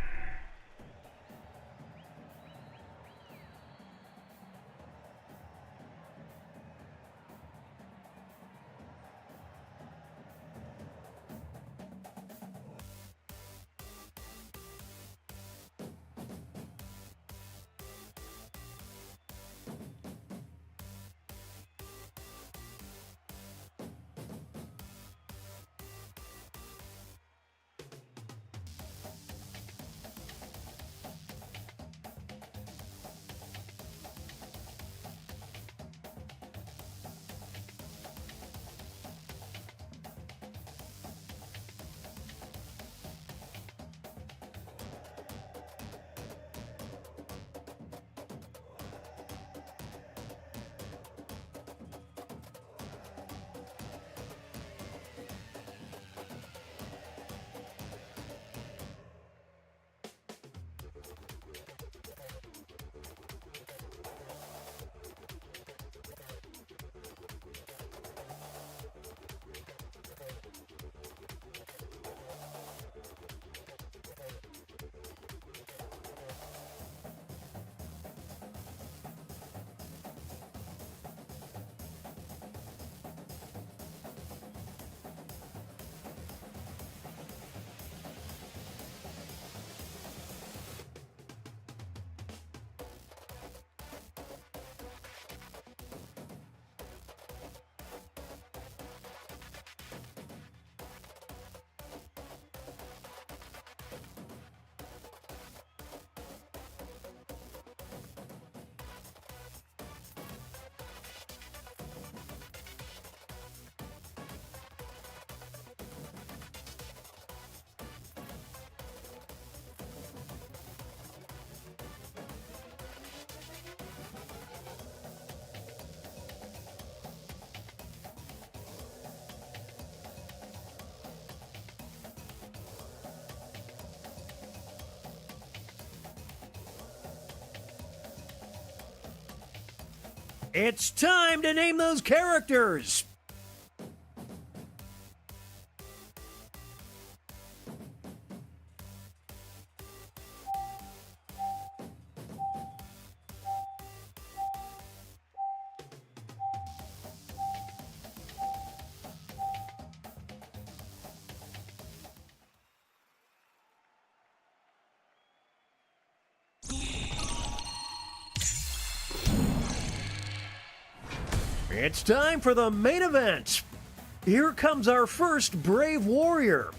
[SPEAKER 4] It's time to name those characters. It's time for the main event. Here comes our first brave warrior.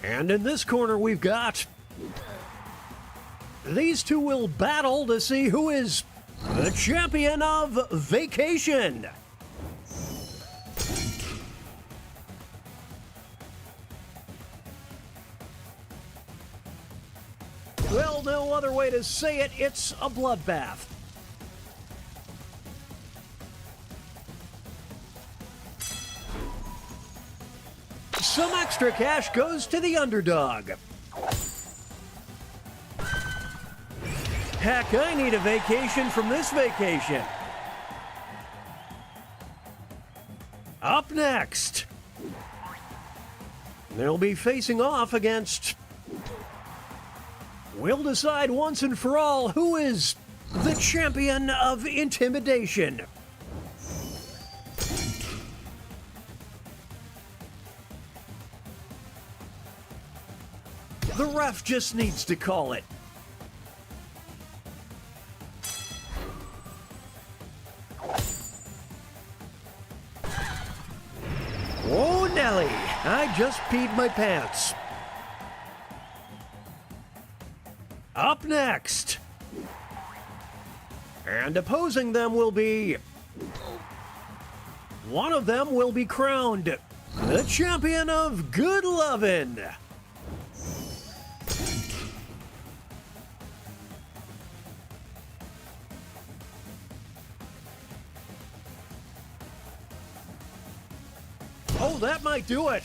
[SPEAKER 4] And in this corner we've got... These two will battle to see who is the champion of vacation. Well, no other way to say it, it's a bloodbath. Some extra cash goes to the underdog. Heck, I need a vacation from this vacation. Up next, they'll be facing off against... We'll decide once and for all who is the champion of intimidation. The ref just needs to call it. Oh, Nelly, I just peed my pants. Up next. And opposing them will be... One of them will be crowned the champion of good lovin'. Oh, that might do it.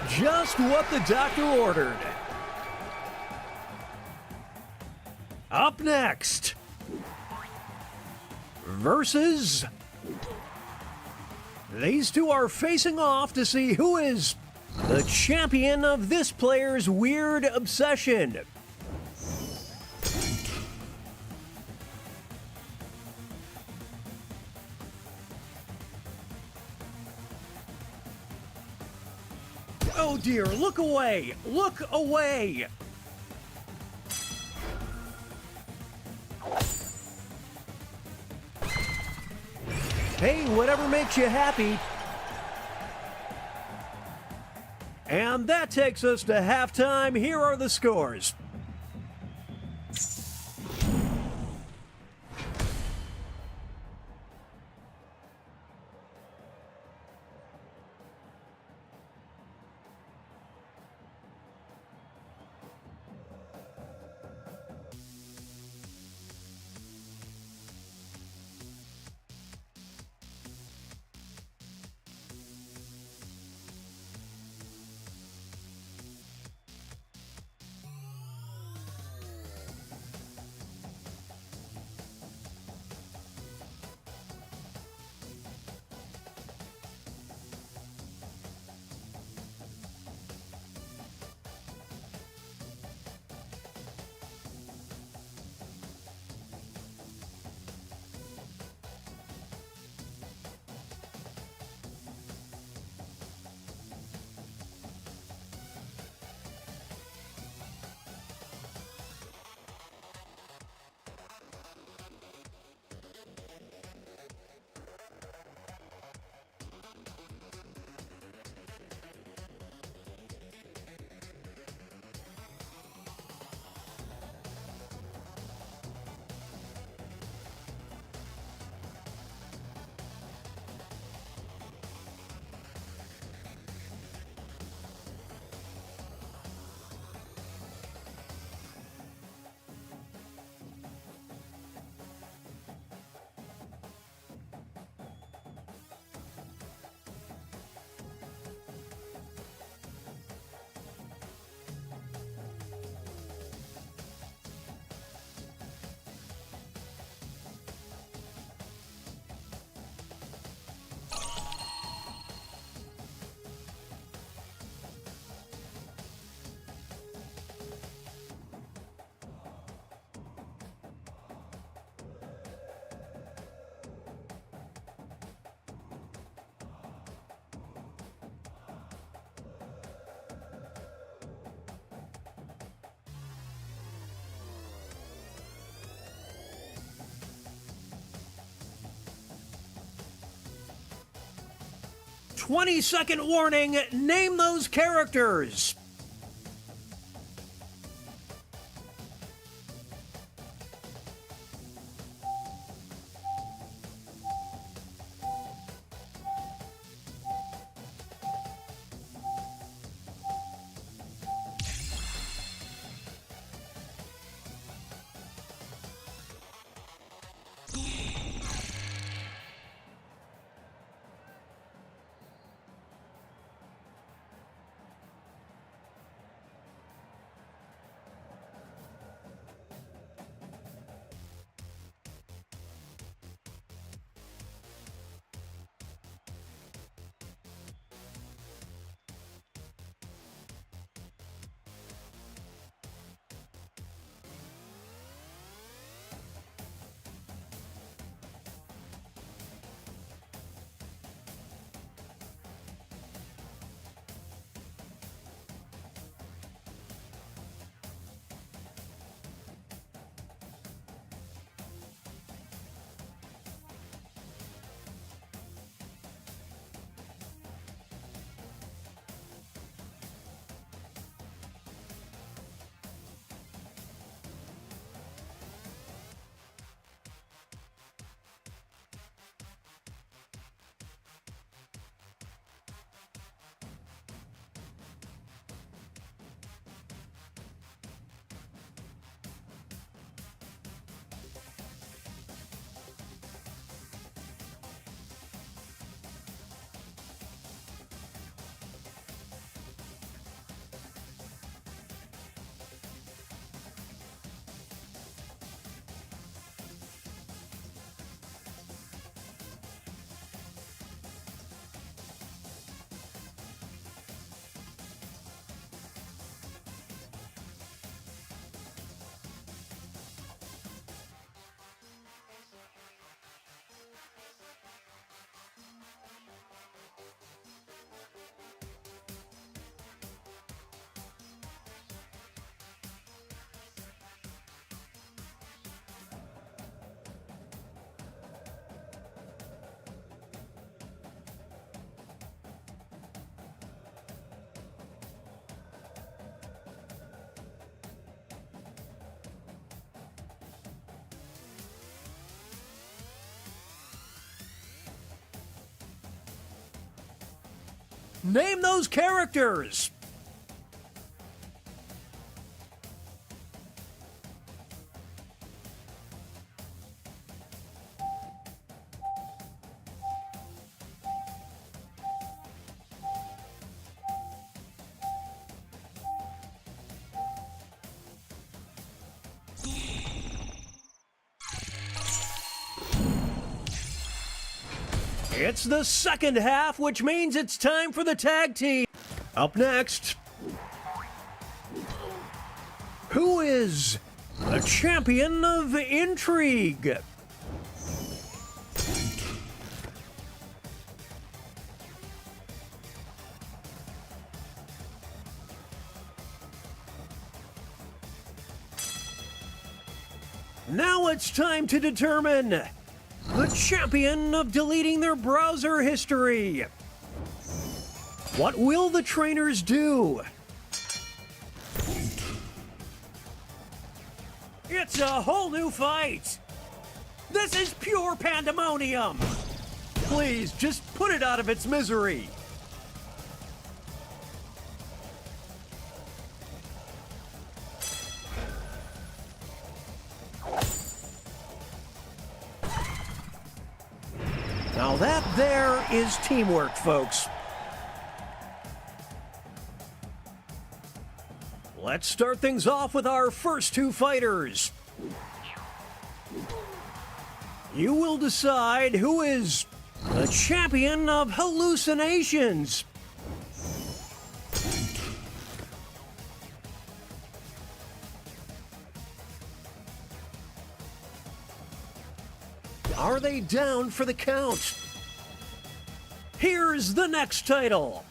[SPEAKER 4] Just what the doctor ordered. Up next, versus... These two are facing off to see who is the champion of this player's weird obsession. Oh dear, look away! Look away! Hey, whatever makes you happy. And that takes us to halftime. Here are the scores. 20-second warning. Name those characters. Name those characters. It's the second half, which means it's time for the tag team. Up next, who is the champion of intrigue? Now it's time to determine the champion of deleting their browser history. What will the trainers do? It's a whole new fight. This is pure pandemonium. Please, just put it out of its misery. Now that there is teamwork, folks. Let's start things off with our first two fighters. You will decide who is the champion of hallucinations. Are they down for the count? Here's the next title.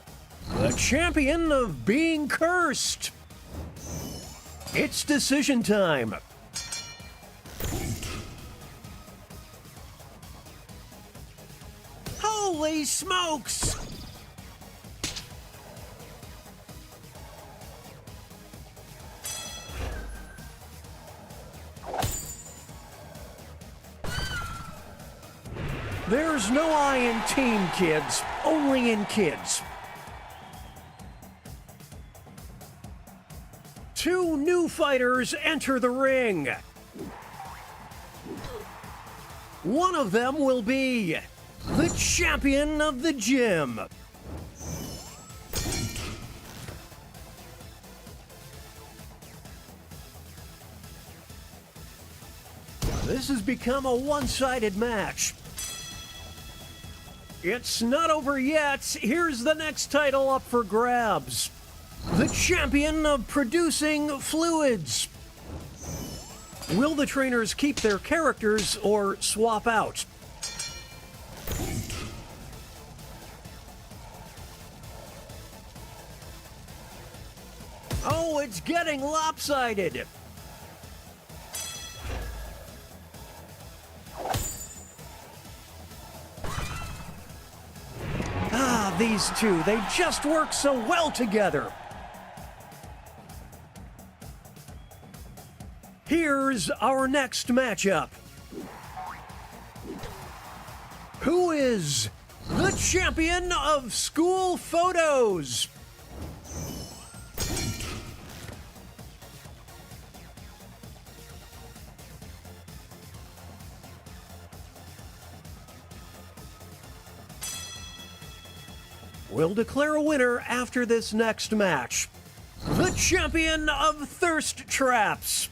[SPEAKER 4] The champion of being cursed. It's decision time. Holy smokes! There's no I in team, kids, only in kids. Two new fighters enter the ring. One of them will be the champion of the gym. This has become a one-sided match. It's not over yet. Here's the next title up for grabs. The champion of producing fluids. Will the trainers keep their characters or swap out? Oh, it's getting lopsided. Ah, these two, they just work so well together. Here's our next matchup. Who is the champion of school photos? We'll declare a winner after this next match. The champion of thirst traps.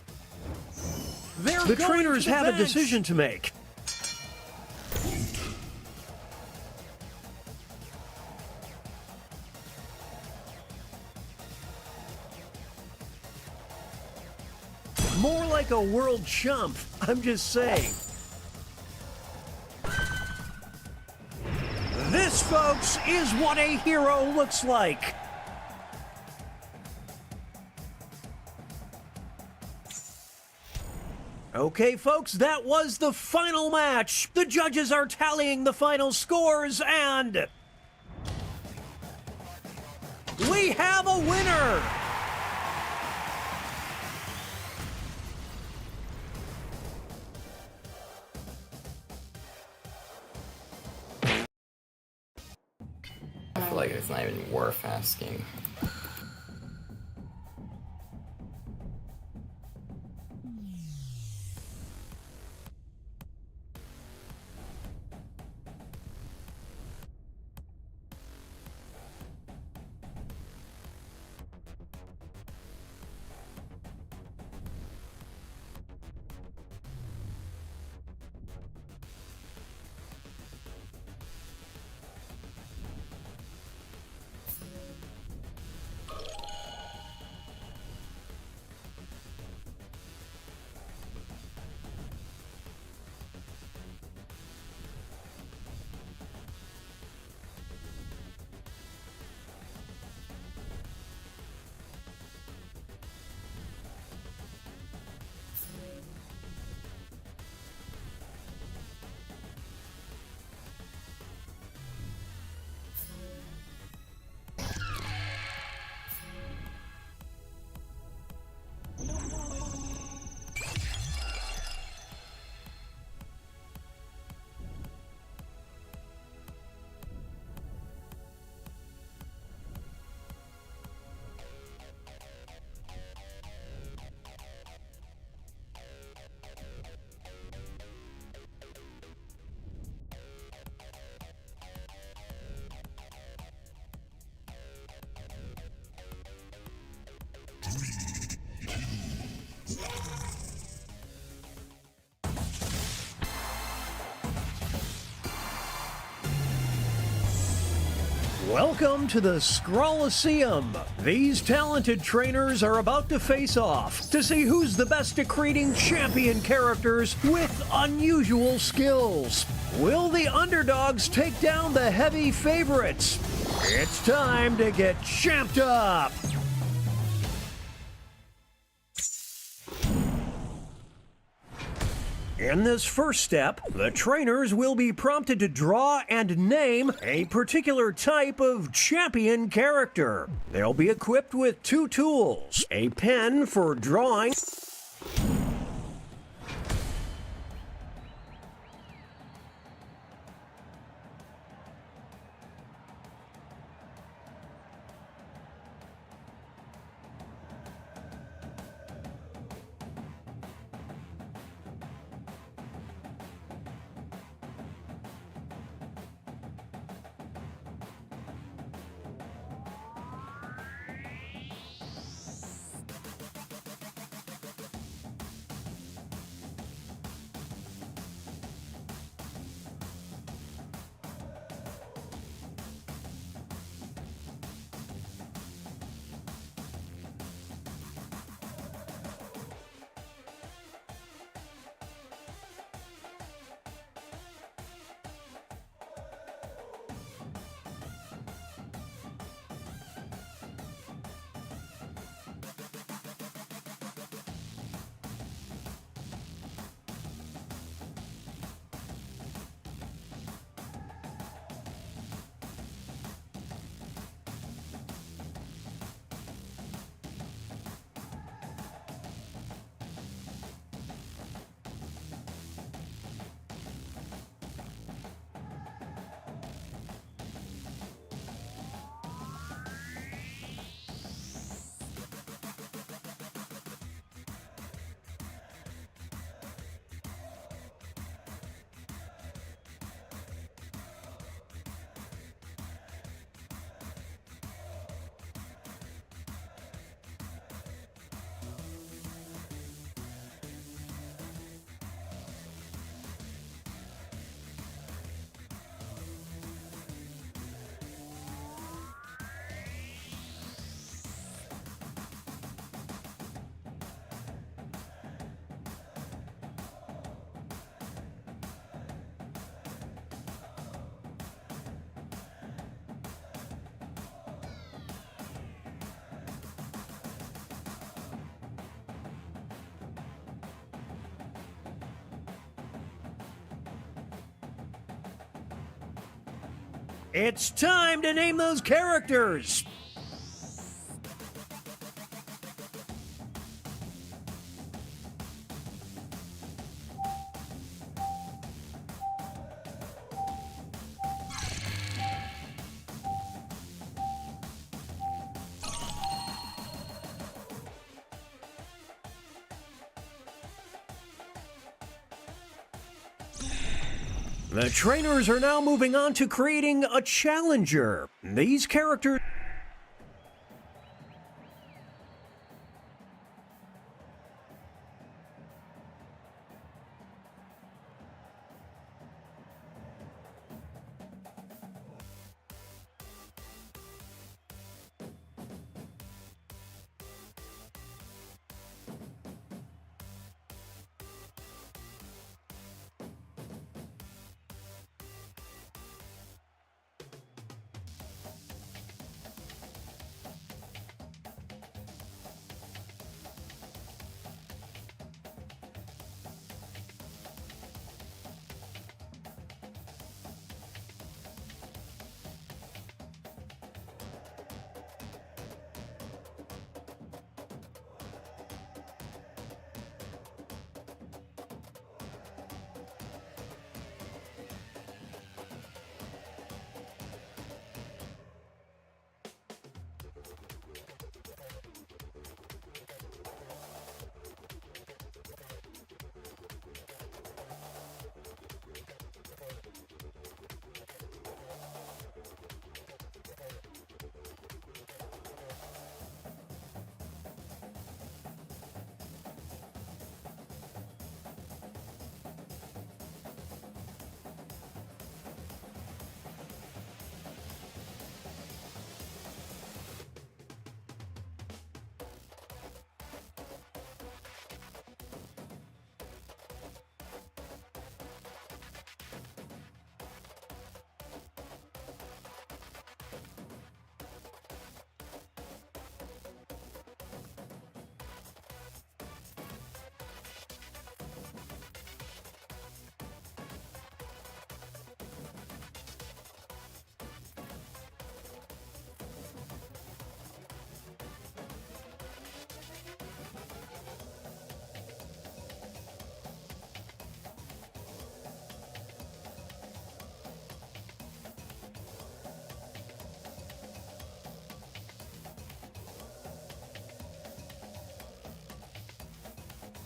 [SPEAKER 4] The trainers have a decision to make. More like a world chump, I'm just saying. This, folks, is what a hero looks like. Okay, folks, that was the final match. The judges are tallying the final scores, and we have a winner!
[SPEAKER 1] I feel like it's not even worth asking.
[SPEAKER 4] Welcome to the Scrollaceum. These talented trainers are about to face off to see who's the best at creating champion characters with unusual skills. Will the underdogs take down the heavy favorites? It's time to get champed up. In this first step, the trainers will be prompted to draw and name a particular type of champion character. They'll be equipped with two tools, a pen for drawing It's time to name those characters. The trainers are now moving on to creating a challenger. These characters...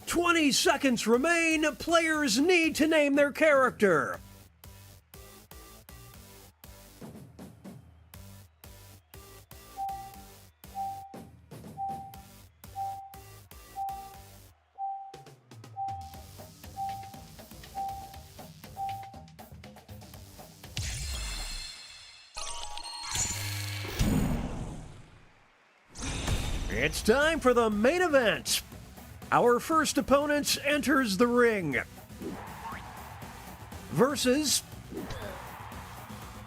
[SPEAKER 4] "20 seconds remain. Players need to name their character." It's time for the main event. Our first opponent enters the ring. Versus...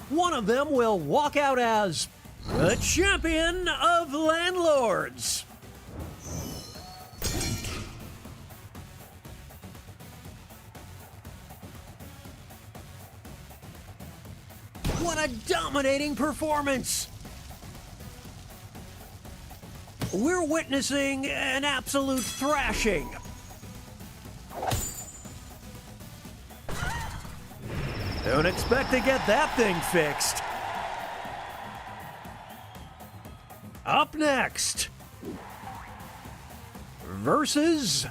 [SPEAKER 4] one of them will walk out as the champion of landlords. What a dominating performance! We're witnessing an absolute thrashing. Don't expect to get that thing fixed. Up next, versus...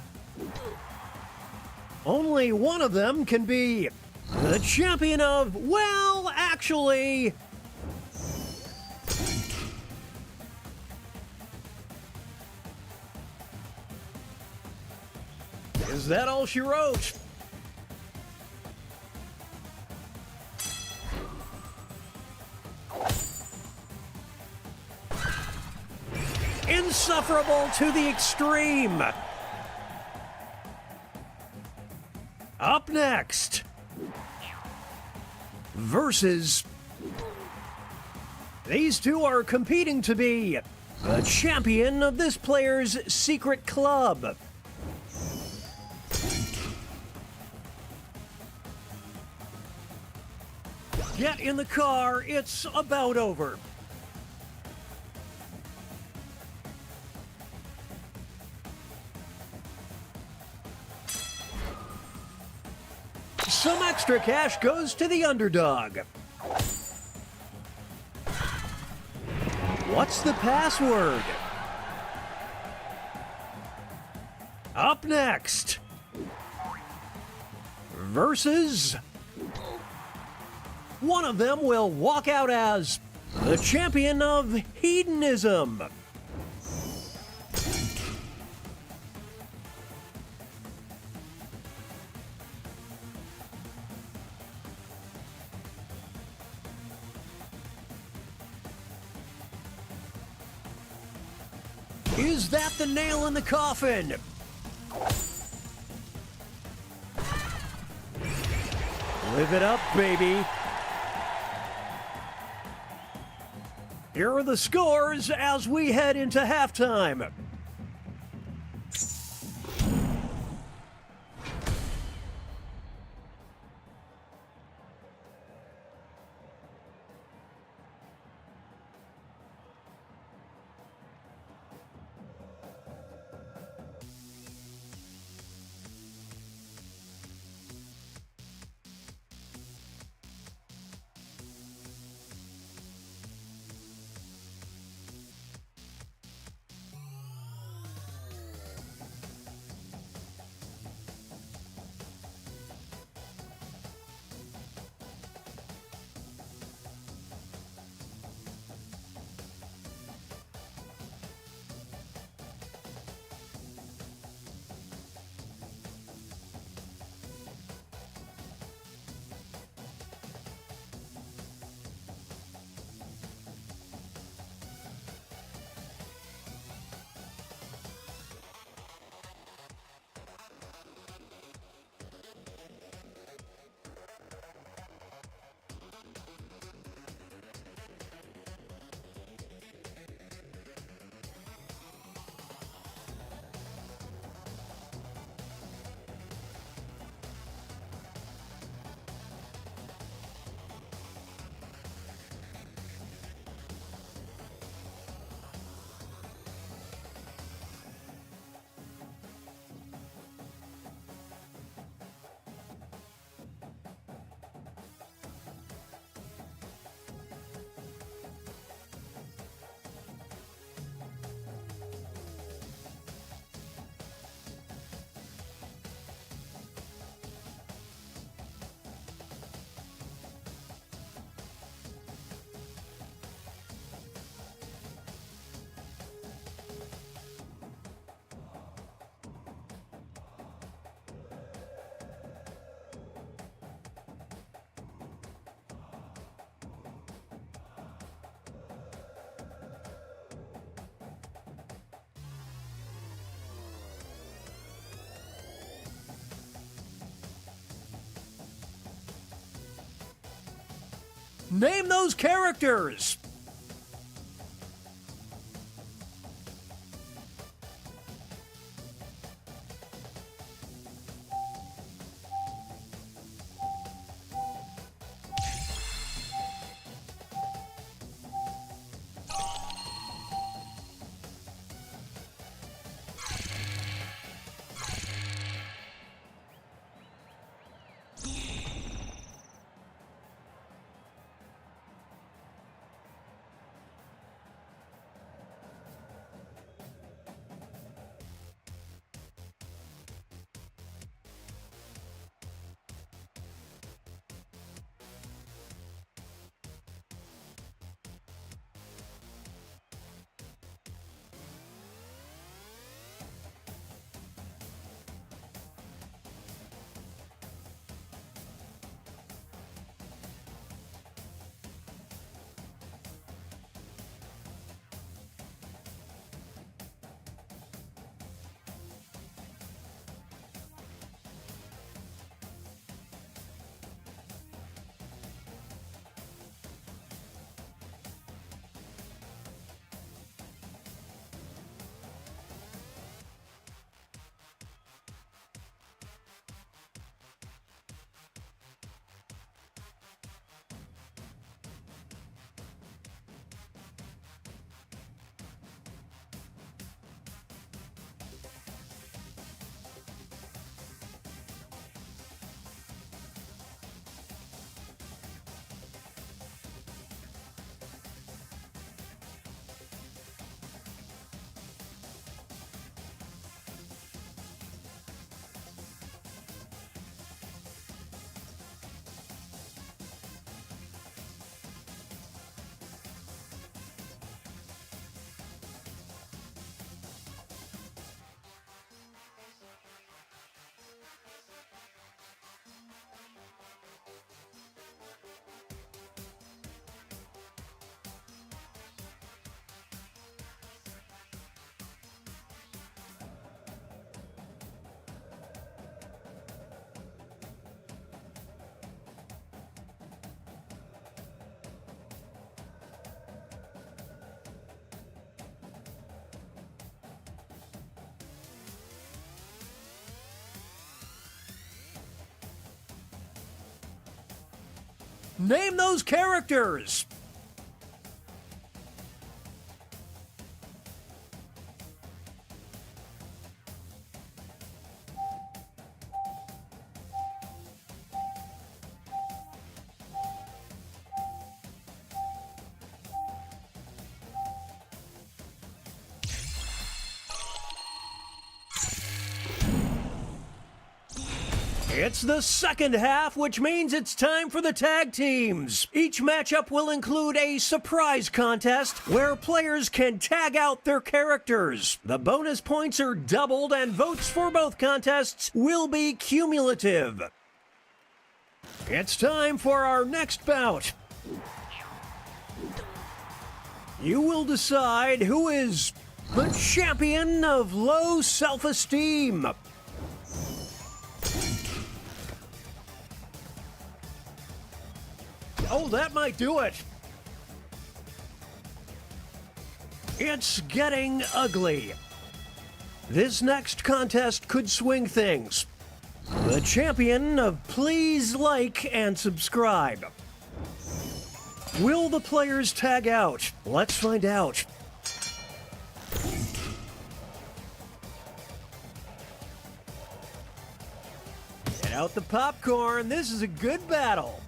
[SPEAKER 4] only one of them can be the champion of, well, actually... is that all she wrote? Insufferable to the extreme. Up next, versus... these two are competing to be the champion of this player's secret club. Get in the car, it's about over. Some extra cash goes to the underdog. What's the password? Up next, versus one of them will walk out as the champion of hedonism. Is that the nail in the coffin? Live it up, baby. Here are the scores as we head into halftime. Name those characters! Name those characters. It's the second half, which means it's time for the tag teams. Each matchup will include a surprise contest where players can tag out their characters. The bonus points are doubled and votes for both contests will be cumulative. It's time for our next bout. You will decide who is the champion of low self-esteem. Oh, that might do it. It's getting ugly. This next contest could swing things. The champion of please like and subscribe. Will the players tag out? Let's find out. Get out the popcorn. This is a good battle.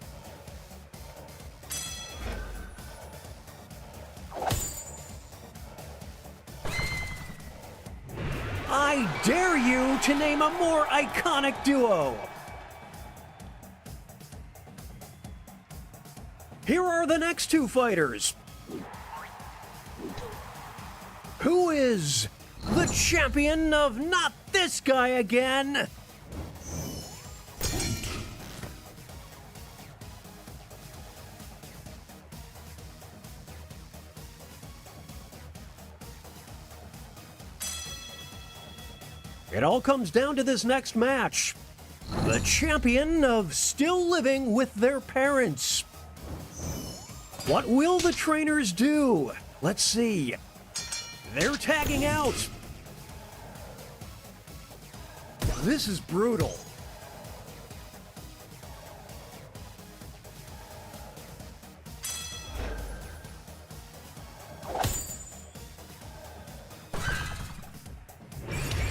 [SPEAKER 4] I dare you to name a more iconic duo. Here are the next two fighters. Who is the champion of not this guy again? It all comes down to this next match. The champion of still living with their parents. What will the trainers do? Let's see. They're tagging out. This is brutal.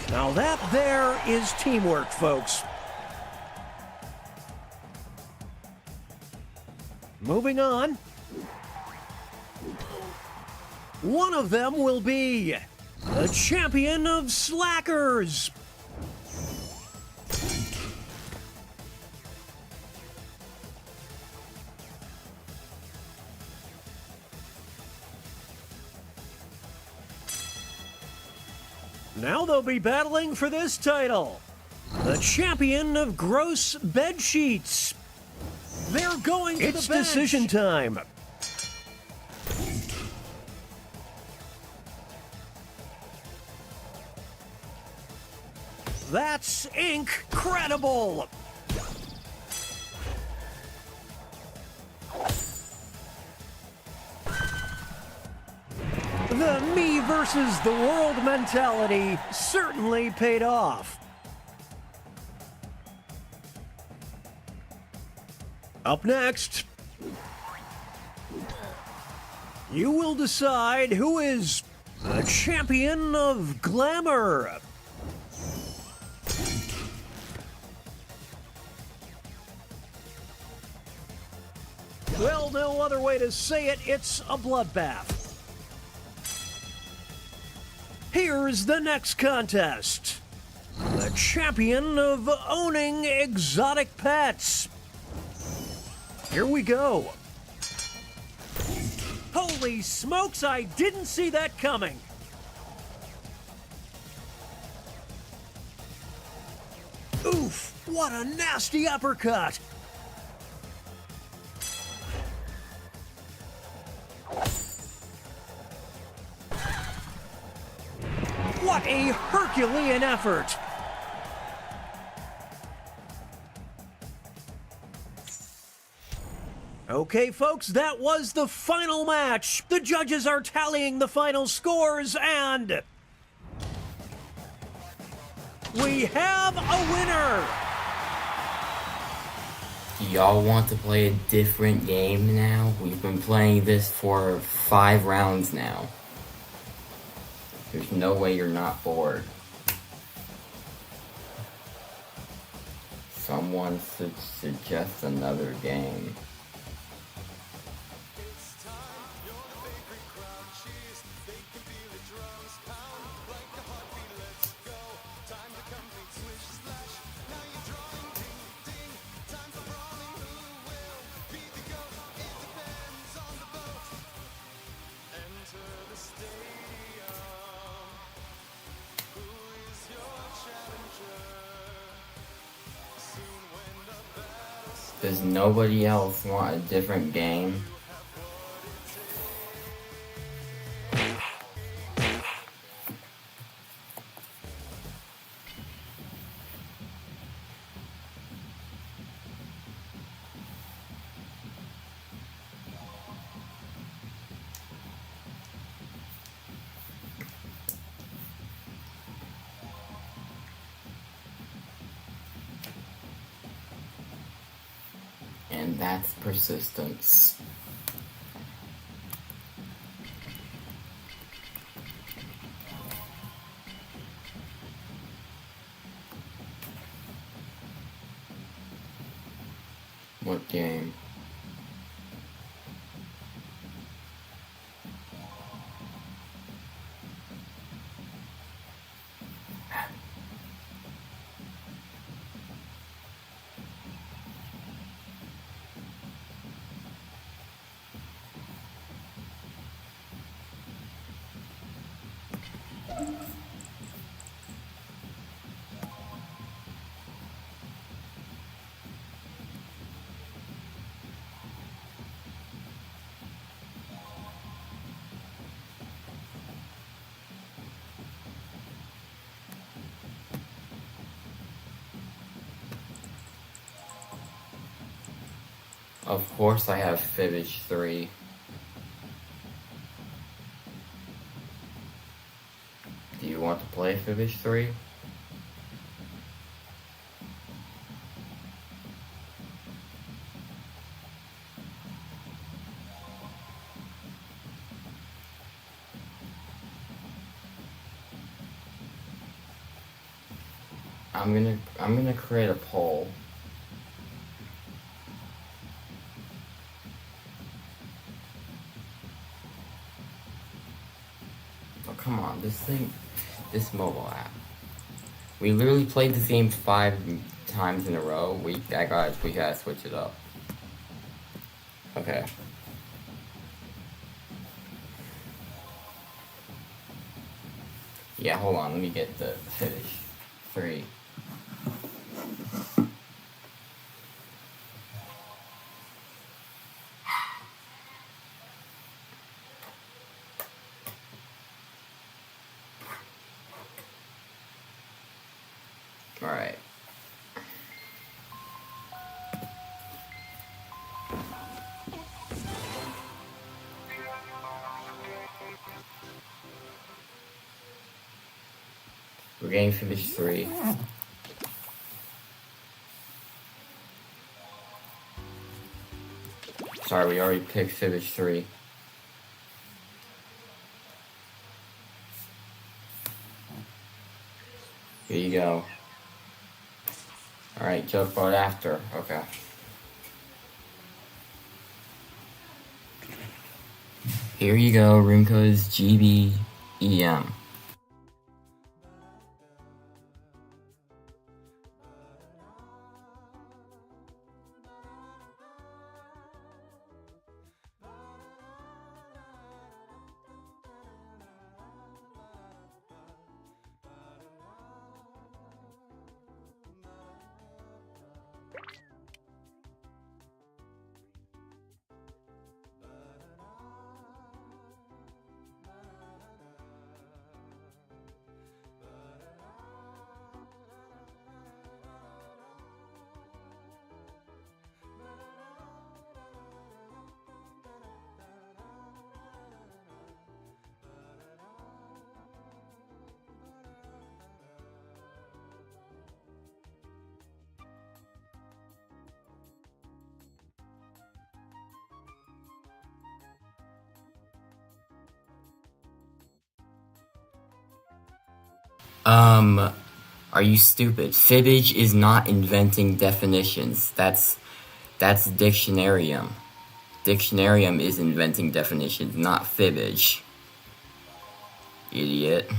[SPEAKER 4] Now that there is teamwork, folks. Moving on. One of them will be the champion of slackers. Now they'll be battling for this title. The champion of gross bed sheets. They're going to the bench. It's decision time. That's incredible. The me versus the world mentality certainly paid off. Up next, you will decide who is the champion of glamour. Well, no other way to say it, it's a bloodbath. Here's the next contest. The champion of owning exotic pets. Here we go. Holy smokes, I didn't see that coming. Oof, what a nasty uppercut. What a Herculean effort! Okay, folks, that was the final match. The judges are tallying the final scores, and we have a winner!
[SPEAKER 1] Do y'all want to play a different game now? We've been playing this for 5 rounds now. There's no way you're not bored. Someone should suggest another game. Does nobody else want a different game? And that's persistence. What game? Of course I have Fibbage 3. Do you want to play Fibbage 3? I'm gonna create a poll. Oh, come on, this mobile app. We literally played this game 5 times in a row. We gotta switch it up. Okay. Yeah, hold on, let me get the finish. 3. Alright. We're getting Fibbage 3. Sorry, we already picked Fibbage 3. Here you go. Alright, jump out after. Okay. Here you go, room code is GBEM. Are you stupid? Fibbage is not inventing definitions. That's Dictionarium. Dictionarium is inventing definitions, not Fibbage. Idiot.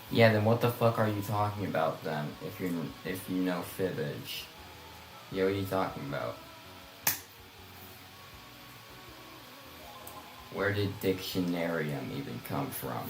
[SPEAKER 1] Yeah, then what the fuck are you talking about then? If you know Fibbage, yeah, what are you talking about? Where did Dictionarium even come from?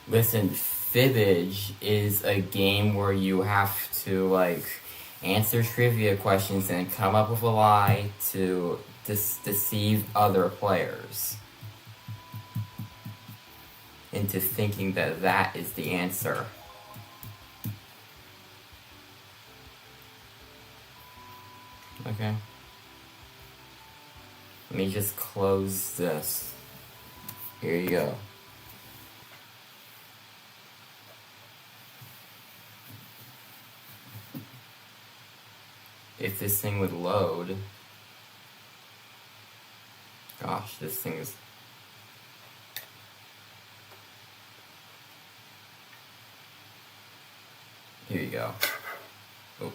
[SPEAKER 1] Listen, Fibbage is a game where you have to, like, answer trivia questions and come up with a lie to deceive other players into thinking that that is the answer. Okay. Let me just close this. Here you go. If this thing would load. Gosh, this thing is... Here you go. Oh.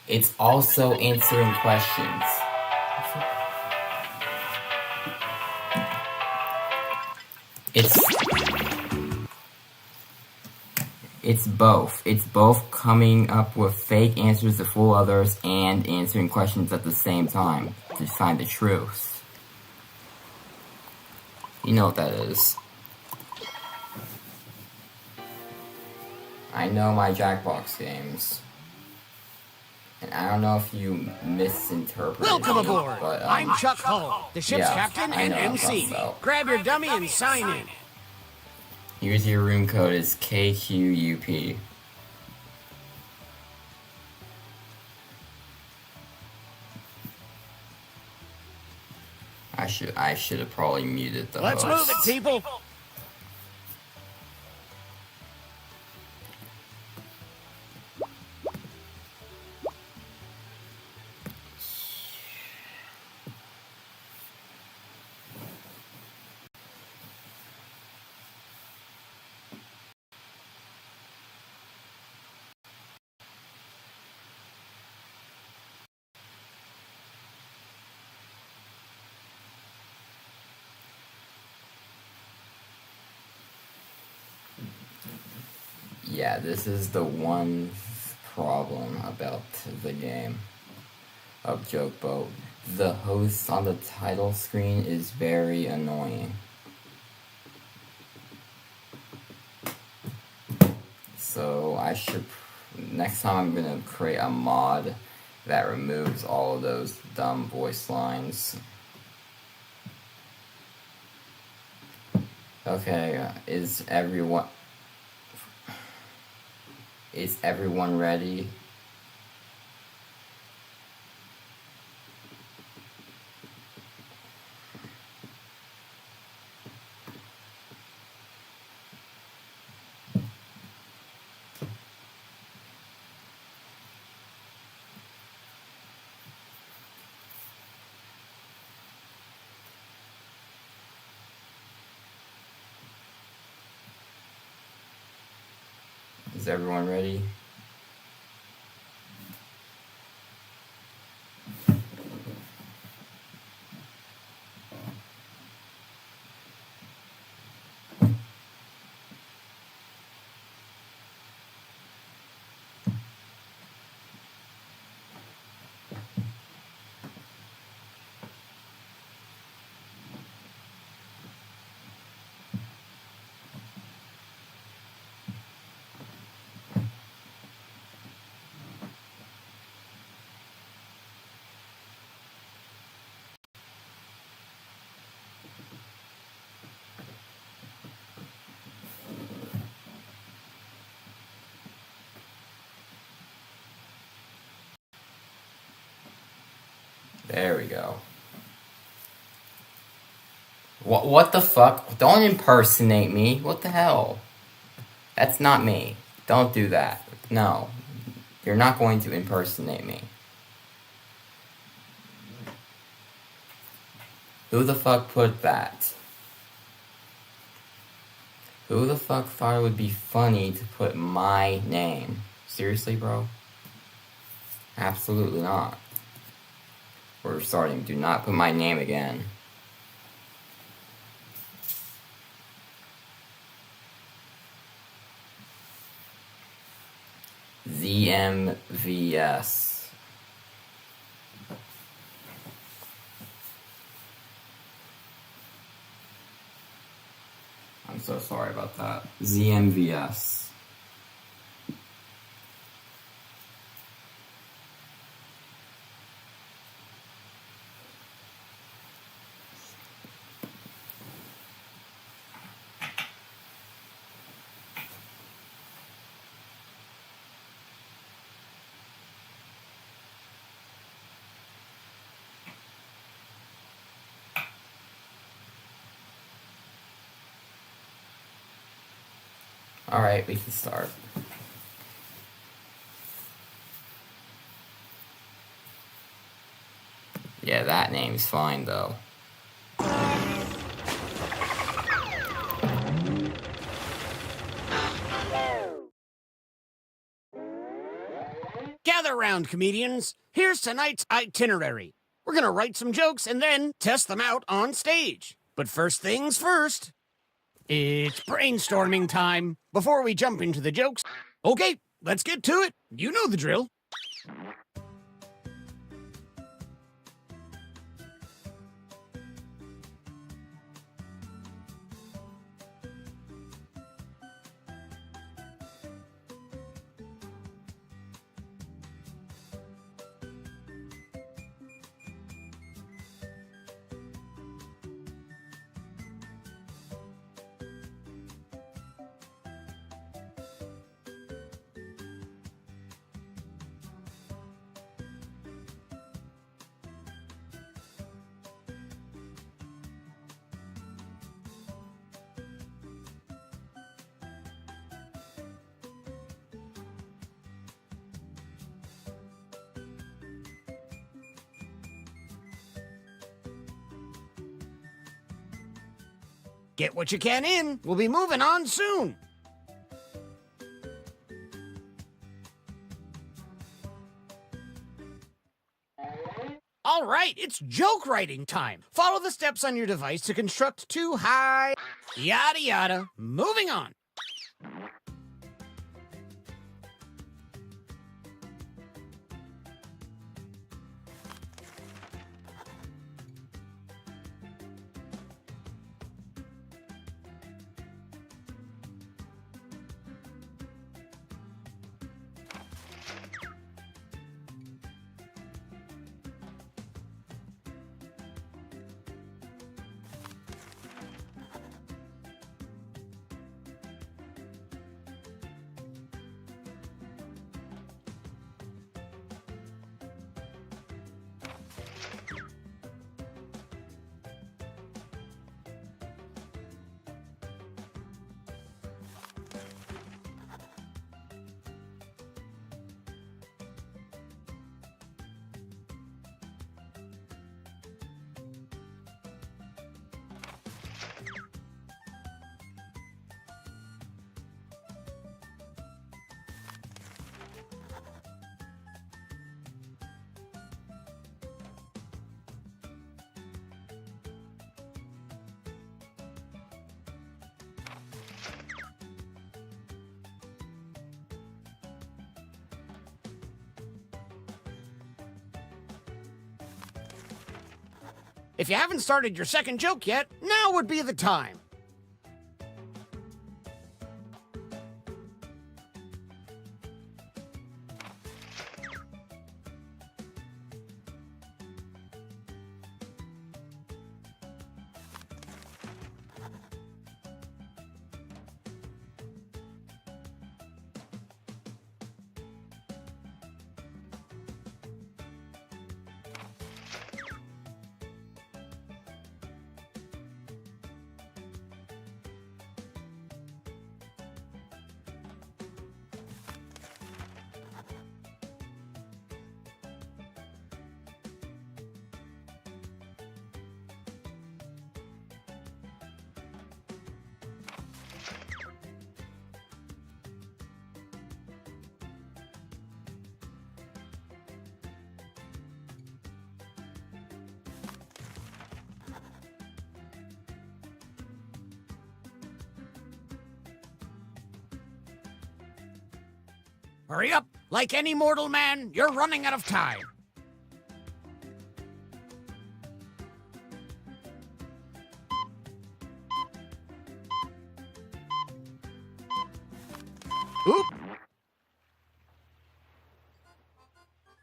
[SPEAKER 1] It's also answering questions. It's both. It's both coming up with fake answers to fool others and answering questions at the same time to find the truth. You know what that is. I know my Jackbox games. And I don't know if you misinterpreted
[SPEAKER 5] Welcome
[SPEAKER 1] me,
[SPEAKER 5] aboard.
[SPEAKER 1] but,
[SPEAKER 5] I'm Chuck Hull, the ship's
[SPEAKER 1] yeah,
[SPEAKER 5] captain
[SPEAKER 1] I
[SPEAKER 5] and
[SPEAKER 1] know what I'm
[SPEAKER 5] MC.
[SPEAKER 1] talking about.
[SPEAKER 5] Grab your dummy and sign in.
[SPEAKER 1] Here's your room code is KQUP. I should have probably muted the
[SPEAKER 5] Let's
[SPEAKER 1] host.
[SPEAKER 5] move it, people.
[SPEAKER 1] Yeah, this is the one problem about the game of Joke Boat. The host on the title screen is very annoying. So I should, next time I'm gonna create a mod that removes all of those dumb voice lines. Okay, is everyone ready? Is everyone ready? There we go. What the fuck? Don't impersonate me. What the hell? That's not me. Don't do that. No. You're not going to impersonate me. Who the fuck put that? Who the fuck thought it would be funny to put my name? Seriously, bro? Absolutely not. We're starting. Do not put my name again. ZMVS. I'm so sorry about that. ZMVS. Alright, we can start. Yeah, that name's fine though.
[SPEAKER 5] Gather round, comedians. Here's tonight's itinerary. We're gonna write some jokes and then test them out on stage. But first things first, it's brainstorming time. Before we jump into the jokes, okay, let's get to it. You know the drill. Get what you can in. We'll be moving on soon. All right, it's joke writing time. Follow the steps on your device to construct two high... Yada yada. Moving on. If you haven't started your second joke yet, now would be the time. Hurry up! Like any mortal man, you're running out of time. Oop!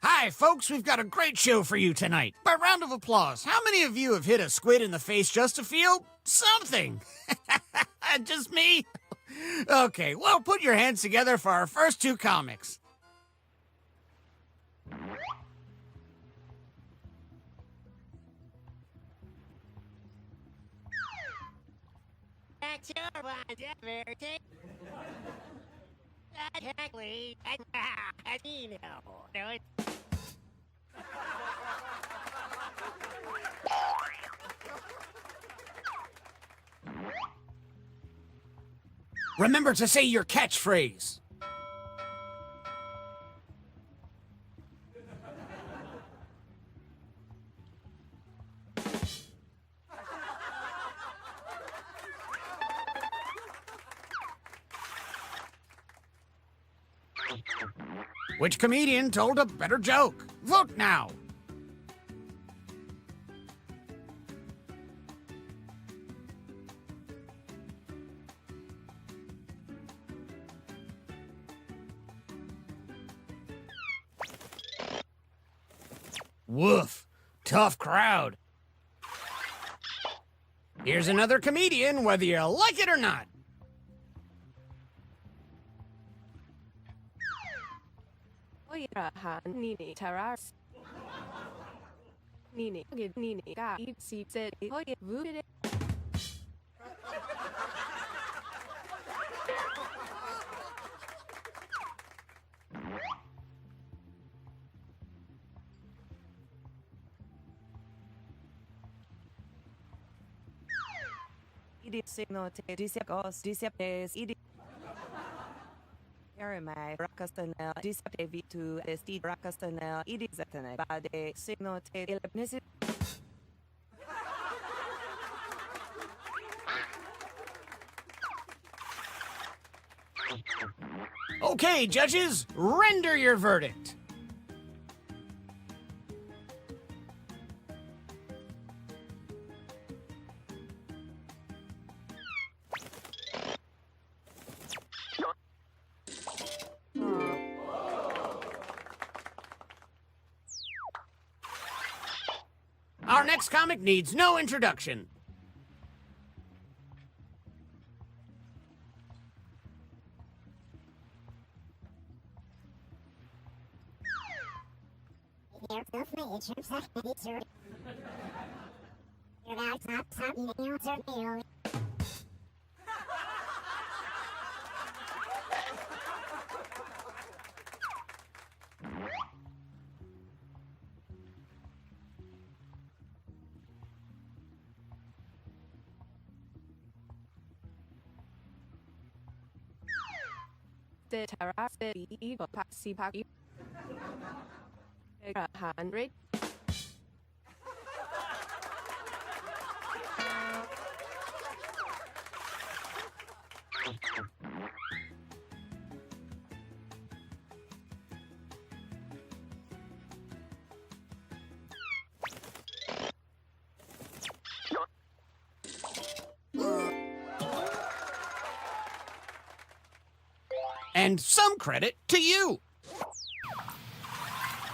[SPEAKER 5] Hi, folks, we've got a great show for you tonight. By round of applause, how many of you have hit a squid in the face just to feel something? Just me? Okay, well, put your hands together for our first two comics.
[SPEAKER 6] That's your one, Diverty. Exactly. You know it.
[SPEAKER 5] Remember to say your catchphrase. Which comedian told a better joke? Vote now. Woof. Tough crowd. Here's another comedian, whether you like it or not.
[SPEAKER 7] Nini Taras Nini Nini Ga Ipsi said Hoya Voodoo. Idip signal te discos disapes idip. Jeremiah Rakastanel disapte vitu esti Rakastanel idizatane bade signal te ilipnisit.
[SPEAKER 5] Okay, judges, render your verdict. Our next comic needs no introduction.
[SPEAKER 7] The Taras the evil Paxi Paki. $100.
[SPEAKER 5] And some credit to you.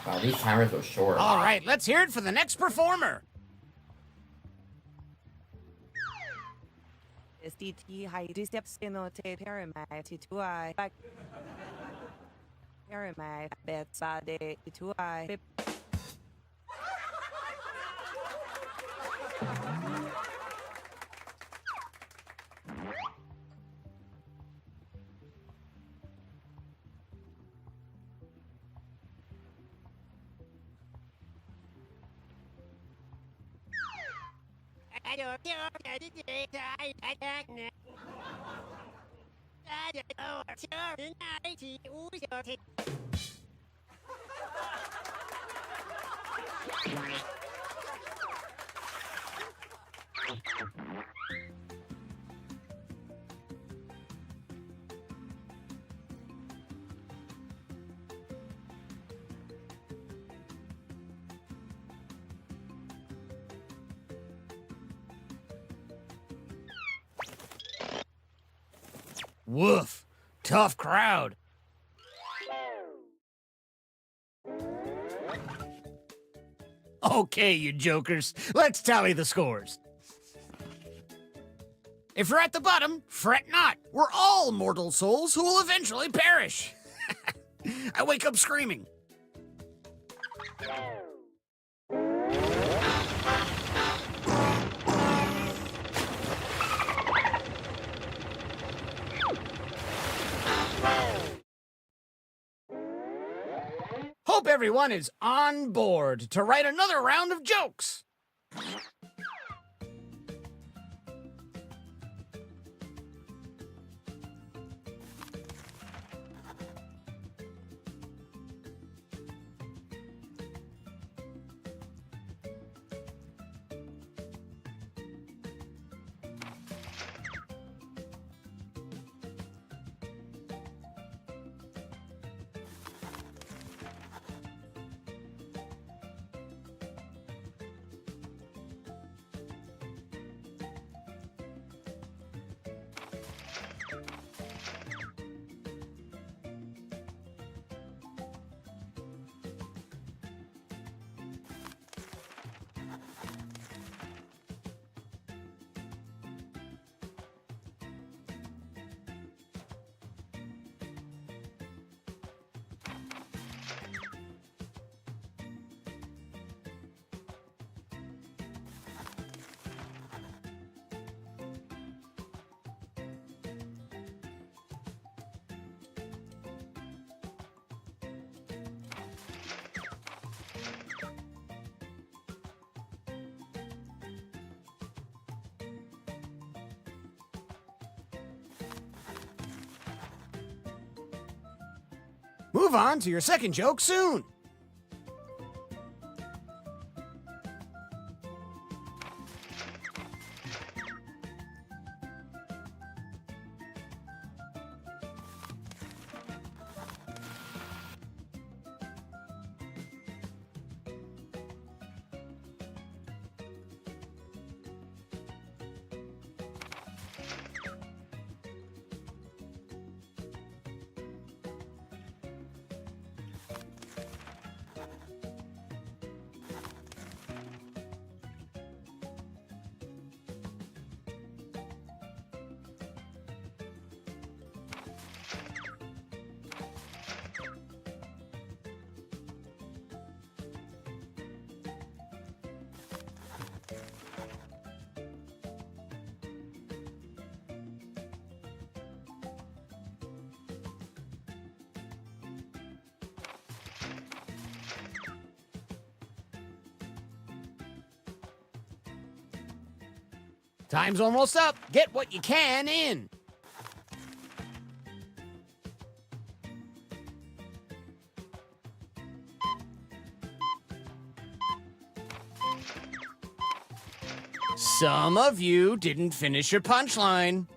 [SPEAKER 1] Wow, these timers were short.
[SPEAKER 5] All right, let's hear it for the next performer.
[SPEAKER 7] SDT high recepcionote paramite tituai paramite betsade tituai
[SPEAKER 6] I don't know. I didn't die. I don't know. I don't know. Sure, tonight, ooh, sure.
[SPEAKER 5] Woof. Tough crowd. Okay, you jokers, let's tally the scores. If you're at the bottom, fret not. We're all mortal souls who will eventually perish. I wake up screaming. Hope everyone is on board to write another round of jokes. Move on to your second joke soon. Time's almost up. Get what you can in. Some of you didn't finish your punchline.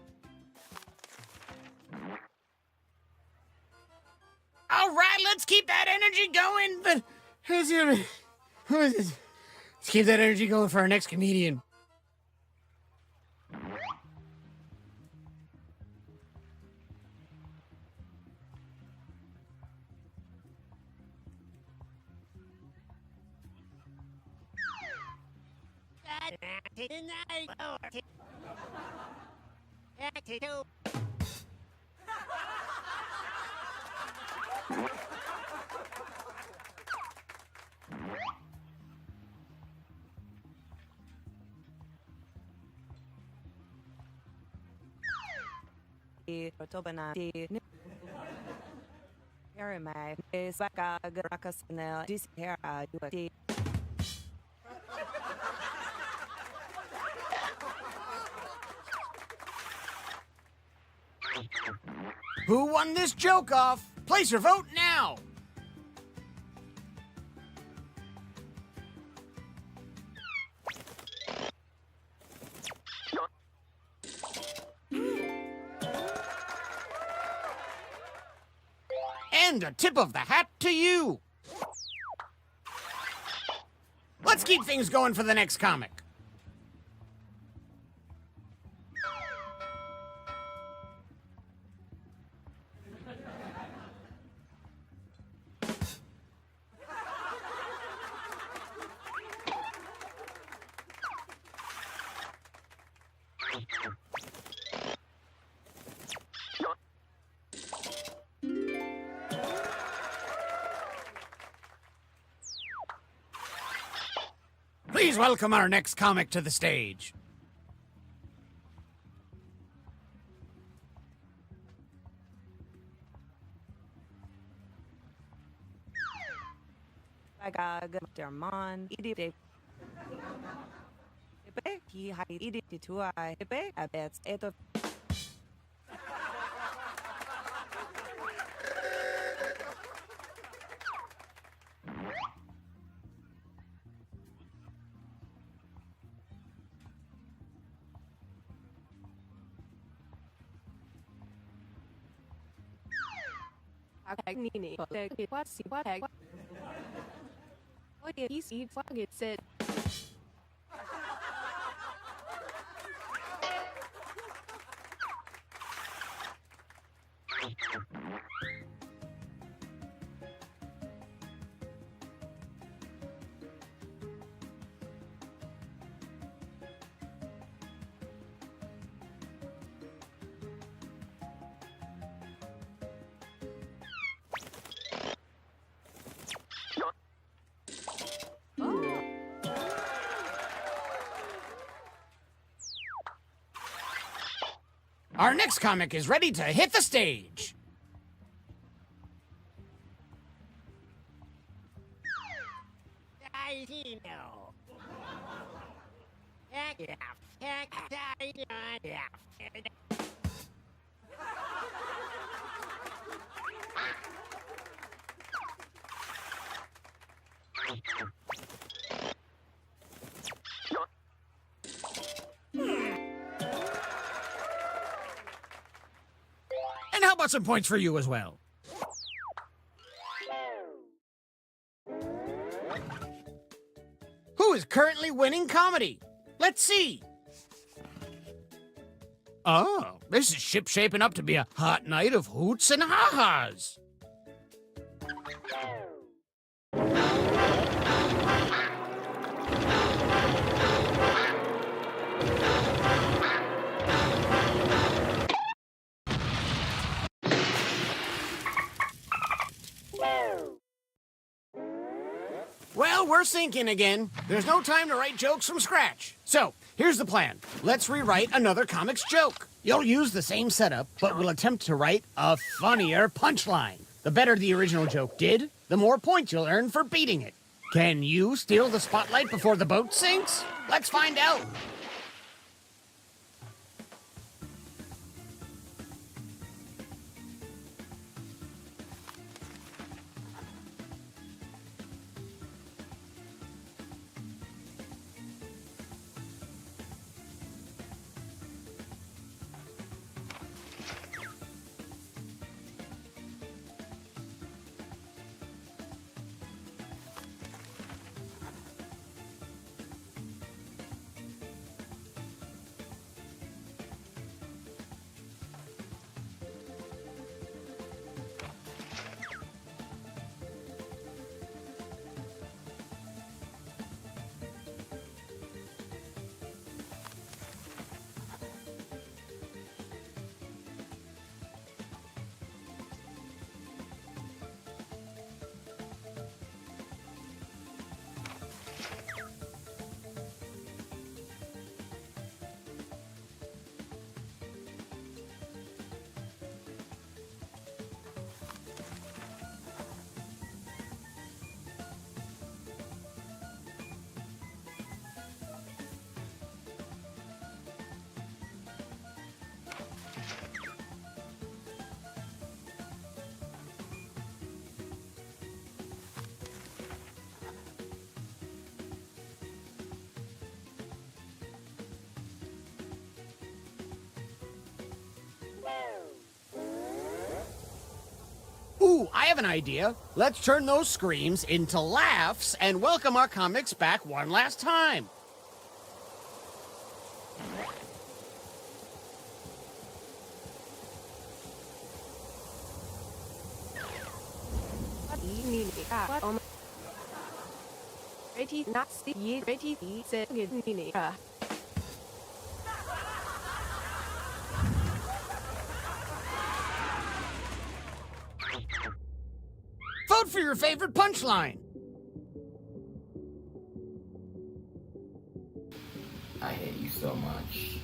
[SPEAKER 5] All right, let's keep that energy going. But let's keep that energy going for our next comedian.
[SPEAKER 6] Tonight. Act 2.
[SPEAKER 7] Tobana Paramay is Baka Rakasana Disera UFD.
[SPEAKER 5] Who won this joke off? Place your vote now! And a tip of the hat to you! Let's keep things going for the next comic. Please welcome our next comic to the stage.
[SPEAKER 7] Baka Dermon Idi he had Idi to I bet it of
[SPEAKER 8] Nini, what see what heck? What he see fuck it said.
[SPEAKER 5] Our next comic is ready to hit the stage.
[SPEAKER 6] I know.
[SPEAKER 5] And how about some points for you as well? Who is currently winning comedy? Let's see. Oh, this is shaping up to be a hot night of hoots and ha-has. Well, we're sinking again. There's no time to write jokes from scratch. So, here's the plan. Let's rewrite another comic's joke. You'll use the same setup, but we'll attempt to write a funnier punchline. The better the original joke did, the more points you'll earn for beating it. Can you steal the spotlight before the boat sinks? Let's find out. Ooh, I have an idea. Let's turn those screams into laughs and welcome our comics back one last time. Vote for your favorite punchline.
[SPEAKER 1] I hate you so much.